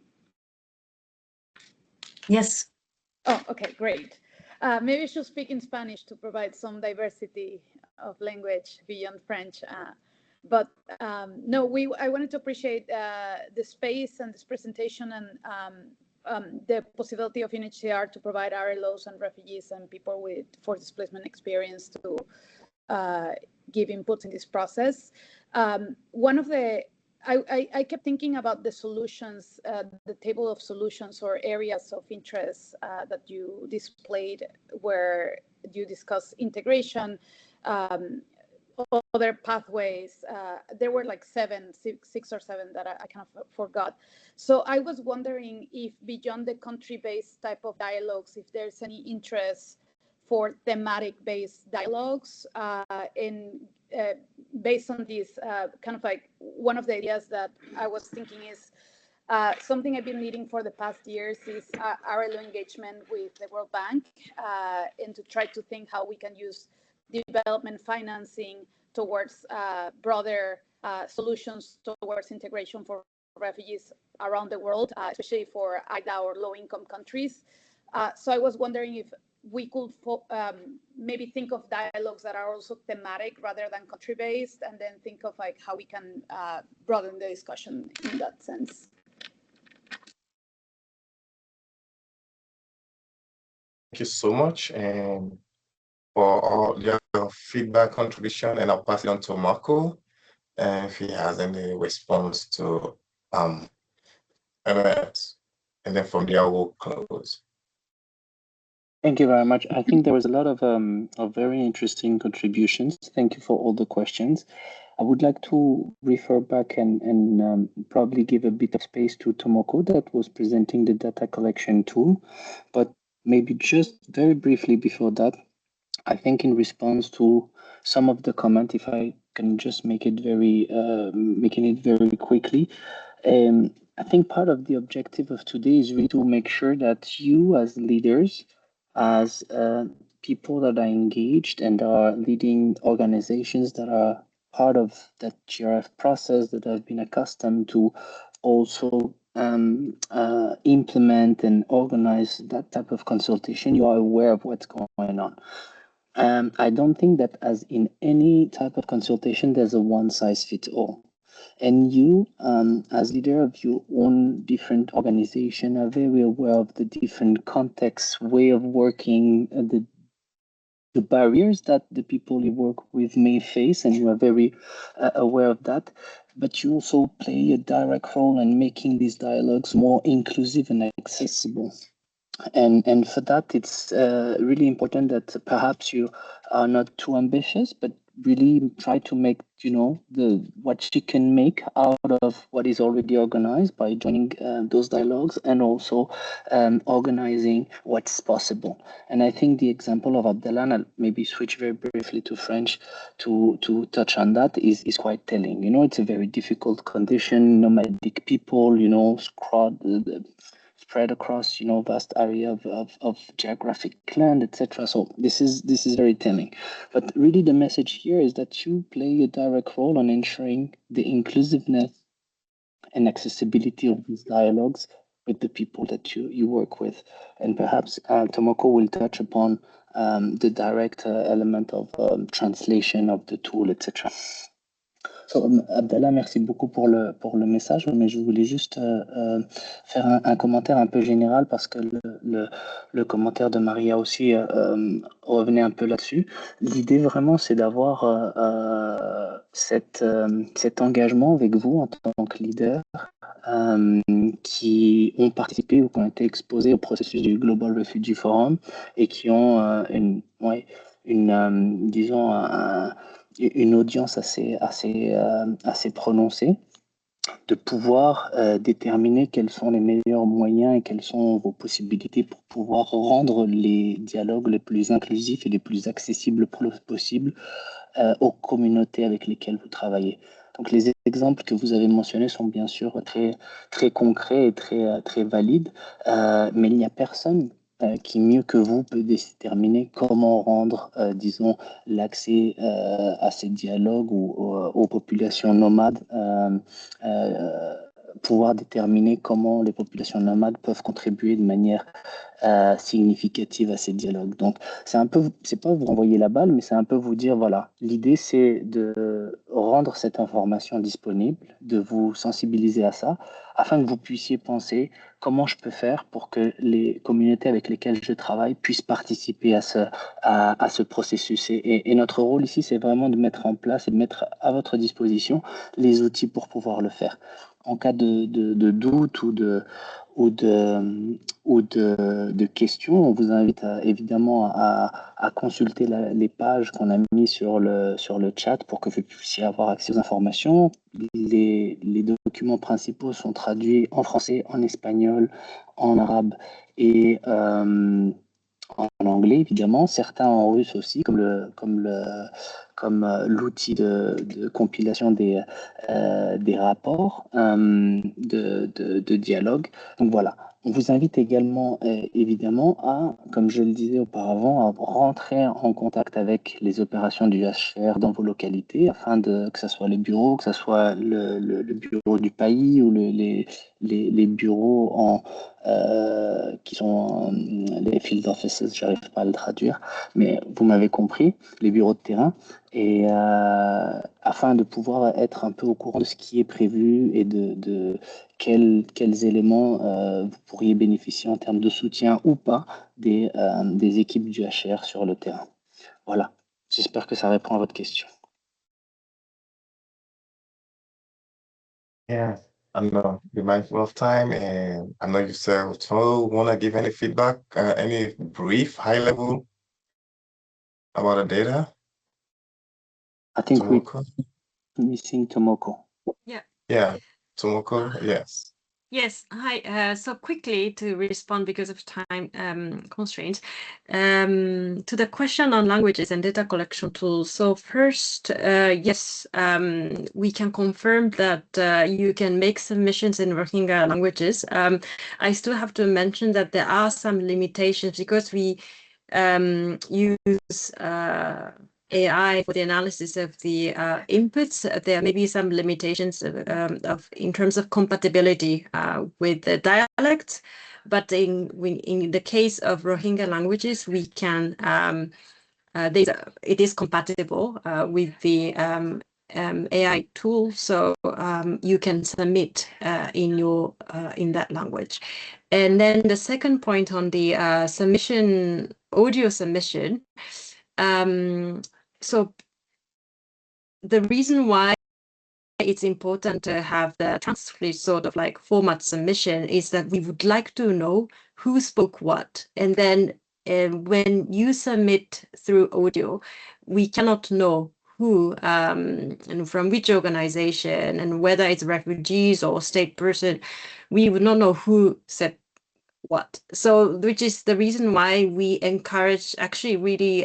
Yes. Oh, okay, great. Maybe I should speak in Spanish to provide some diversity of language beyond French. But no, I wanted to appreciate the space and this presentation and the possibility of UNHCR to provide RLOs and refugees and people with forced displacement experience to give inputs in this process. One of the I kept thinking about the solutions, the table of solutions or areas of interest that you displayed, where you discuss integration, other pathways. There were like six or seven that I kind of forgot. So I was wondering if beyond the country-based type of dialogues, if there's any interest for thematic-based dialogues based on this kind of like one of the ideas that I was thinking is something I've been leading for the past years is RLO engagement with the World Bank and to try to think how we can use development financing towards broader solutions towards integration for refugees around the world, especially for IDA or low-income countries. So I was wondering if we could maybe think of dialogues that are also thematic rather than country-based, and then think of like how we can broaden the discussion in that sense. Thank you so much, and for all your feedback, contribution, and I'll pass it on to Marco if he has any response to MS, and then from there we'll close. Thank you very much. I think there was a lot of very interesting contributions. Thank you for all the questions. I would like to refer back and probably give a bit of space to Tomoko that was presenting the data collection tool. But maybe just very briefly before that, I think in response to some of the comment, if I can just make it making it very quickly, I think part of the objective of today is really to make sure that you as leaders, as people that are engaged and are leading organizations that are part of that GRF process, that have been accustomed to also implement and organize that type of consultation, you are aware of what's going on. I don't think that as in any type of consultation, there's a one size fits all. And you, as leader of your own different organization, are very aware of the different contexts, way of working, the barriers that the people you work with may face, and you are very aware of that. But you also play a direct role in making these dialogues more inclusive and accessible. And for that, it's really important that perhaps you are not too ambitious, but really try to make, what you can make out of what is already organized by joining those dialogues, and also organizing what's possible. And I think the example of Abdallah, and I'll maybe switch very briefly to French to touch on that, is quite telling. It's a very difficult condition, nomadic people, spread across, you know, vast area of geographic land, etc. So this is very telling. But really the message here is that you play a direct role on ensuring the inclusiveness and accessibility of these dialogues with the people that you work with. And perhaps Tomoko will touch upon the direct element of translation of the tool, etc. So, Abdallah, merci beaucoup pour le message, mais je voulais juste faire un commentaire un peu général parce que le commentaire de Maria aussi revenait un peu là-dessus. L'idée vraiment, c'est d'avoir cet engagement avec vous en tant que leader qui ont participé ou qui ont été exposés au processus du Global Refugee Forum et qui ont disons, une audience assez prononcée, de pouvoir déterminer quels sont les meilleurs moyens et quelles sont vos possibilités pour pouvoir rendre les dialogues les plus inclusifs et les plus accessibles possibles aux communautés avec lesquelles vous travaillez. Donc les exemples que vous avez mentionnés sont bien sûr très concrets et très valides, mais il n'y a personne qui, mieux que vous, peut déterminer comment rendre, disons, l'accès à ces dialogues ou aux populations nomades, pouvoir déterminer comment les populations nomades peuvent contribuer de manière significative à ces dialogues. Donc, c'est pas vous renvoyer la balle, mais c'est un peu vous dire, voilà, l'idée c'est de rendre cette information disponible, de vous sensibiliser à ça, afin que vous puissiez penser comment je peux faire pour que les communautés avec lesquelles je travaille puissent participer à ce processus. Et notre rôle ici, c'est vraiment de mettre en place et de mettre à votre disposition les outils pour pouvoir le faire. En cas de doute ou de questions, on vous invite évidemment à consulter les pages qu'on a mises sur le chat pour que vous puissiez avoir accès aux informations. Les documents principaux sont traduits en français, en espagnol, en arabe et en anglais, évidemment, certains en russe aussi, comme l'outil de compilation des rapports de dialogue. Donc voilà, on vous invite également, évidemment, à, comme je le disais auparavant, à rentrer en contact avec les opérations du HCR dans vos localités, afin que ce soit les bureaux, que ce soit le bureau du pays ou les bureaux qui sont les field offices, j'arrive pas à le traduire, mais vous m'avez compris, les bureaux de terrain, et afin de pouvoir être un peu au courant de ce qui est prévu et de quels éléments vous pourriez bénéficier en termes de soutien ou pas des équipes du HR sur le terrain. Voilà, j'espère que ça répond à votre question. Yeah, I know be mindful of time, and I know you said want to give any feedback, any brief, high level about the data. I think Tomoko? we're missing Tomoko. Yeah, Tomoko, yes. Yes, hi. So quickly to respond because of time constraints to the question on languages and data collection tools. So first, yes, we can confirm that you can make submissions in Rohingya languages. I still have to mention that there are some limitations because we use AI for the analysis of the inputs. There may be some limitations in terms of compatibility with the dialects, but in the case of Rohingya languages, we can it is compatible with the AI tool, so you can submit in that language. And then the second point on the audio submission. So the reason why it's important to have the transcript sort of like format submission is that we would like to know who spoke what. And then when you submit through audio, we cannot know who and from which organization and whether it's refugees or state person. We would not know who said what. So which is the reason why we encourage, actually really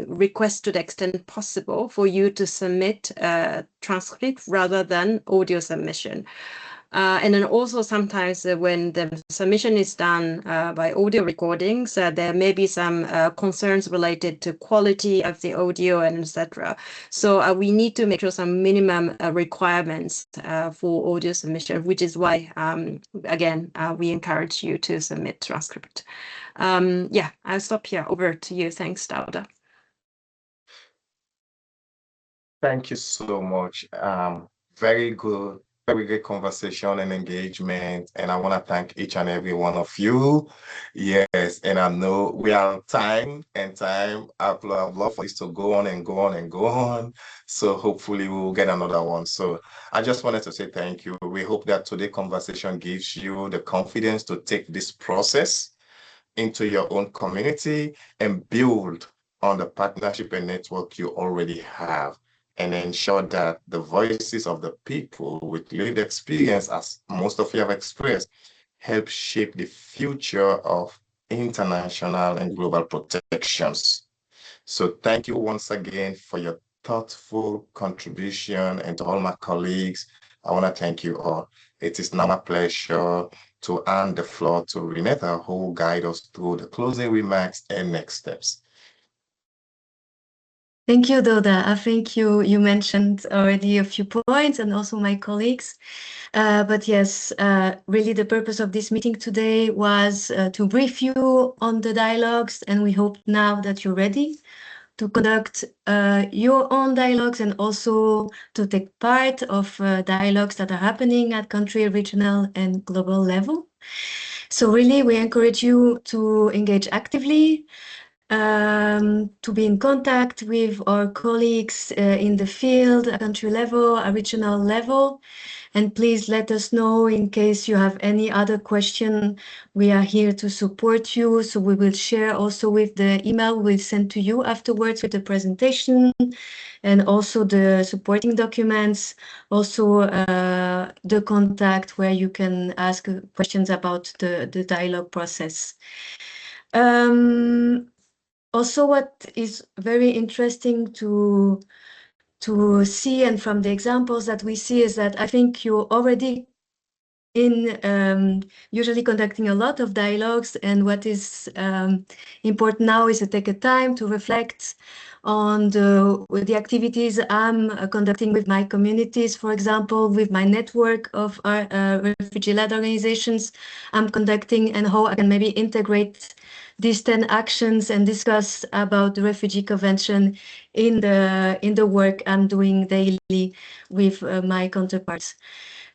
request to the extent possible for you to submit a transcript rather than audio submission. And then also sometimes when the submission is done by audio recordings, there may be some concerns related to quality of the audio and etc. So we need to make sure some minimum requirements for audio submission, which is why, again, we encourage you to submit transcript. Yeah, I'll stop here. Over to you. Thanks, Dauda. Thank you so much. Very good, very good conversation and engagement. And I want to thank each and every one of you. Yes, and I know we are on time and time. I'd love for this to go on and go on and go on. So hopefully we'll get another one. So I just wanted to say thank you. We hope that today's conversation gives you the confidence to take this process into your own community and build on the partnership and network you already have, and ensure that the voices of the people with lived experience, as most of you have expressed, help shape the future of international and global protections. So thank you once again for your thoughtful contribution, and to all my colleagues, I want to thank you all. It is now my pleasure to hand the floor to Renetta, who will guide us through the closing remarks and next steps. Thank you, Doda. I think you mentioned already a few points, and also my colleagues. But yes, really the purpose of this meeting today was to brief you on the dialogues, and we hope now that you're ready to conduct your own dialogues, and also to take part of dialogues that are happening at country, regional, and global level. So really, we encourage you to engage actively, to be in contact with our colleagues in the field, at country level, at regional level. And please let us know in case you have any other question. We are here to support you. So we will share also with the email we'll send to you afterwards with the presentation, and also the supporting documents, also the contact where you can ask questions about the dialogue process. Also, what is very interesting to see, and from the examples that we see, is that I think you're already usually conducting a lot of dialogues, and what is important now is to take a time to reflect on the activities I'm conducting with my communities, for example, with my network of refugee-led organizations I'm conducting, and how I can maybe integrate these 10 actions and discuss about the Refugee Convention in the work I'm doing daily with my counterparts.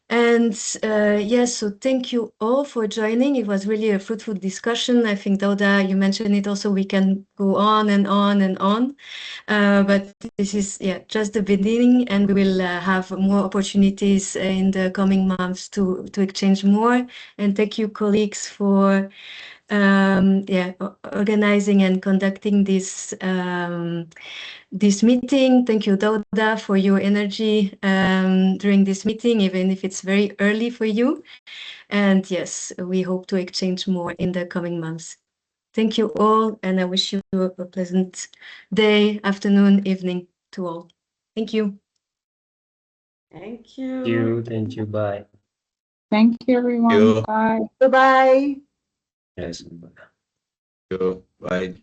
And yes, so thank you all for joining. It was really a fruitful discussion. I think, Dauda, you mentioned it also, we can go on and on and on. But this is just the beginning, and we will have more opportunities in the coming months to exchange more. And thank you, colleagues, for organizing and conducting this this meeting. Thank you, Dauda, for your energy during this meeting, even if it's very early for you. And yes, we hope to exchange more in the coming months. Thank you all, and I wish you a pleasant day, afternoon, evening to all. Thank you. Thank you. Thank you. Bye. Thank you, everyone. Bye. Bye-bye. Yes. Bye.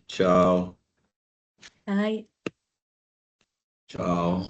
Ciao. Bye. Ciao.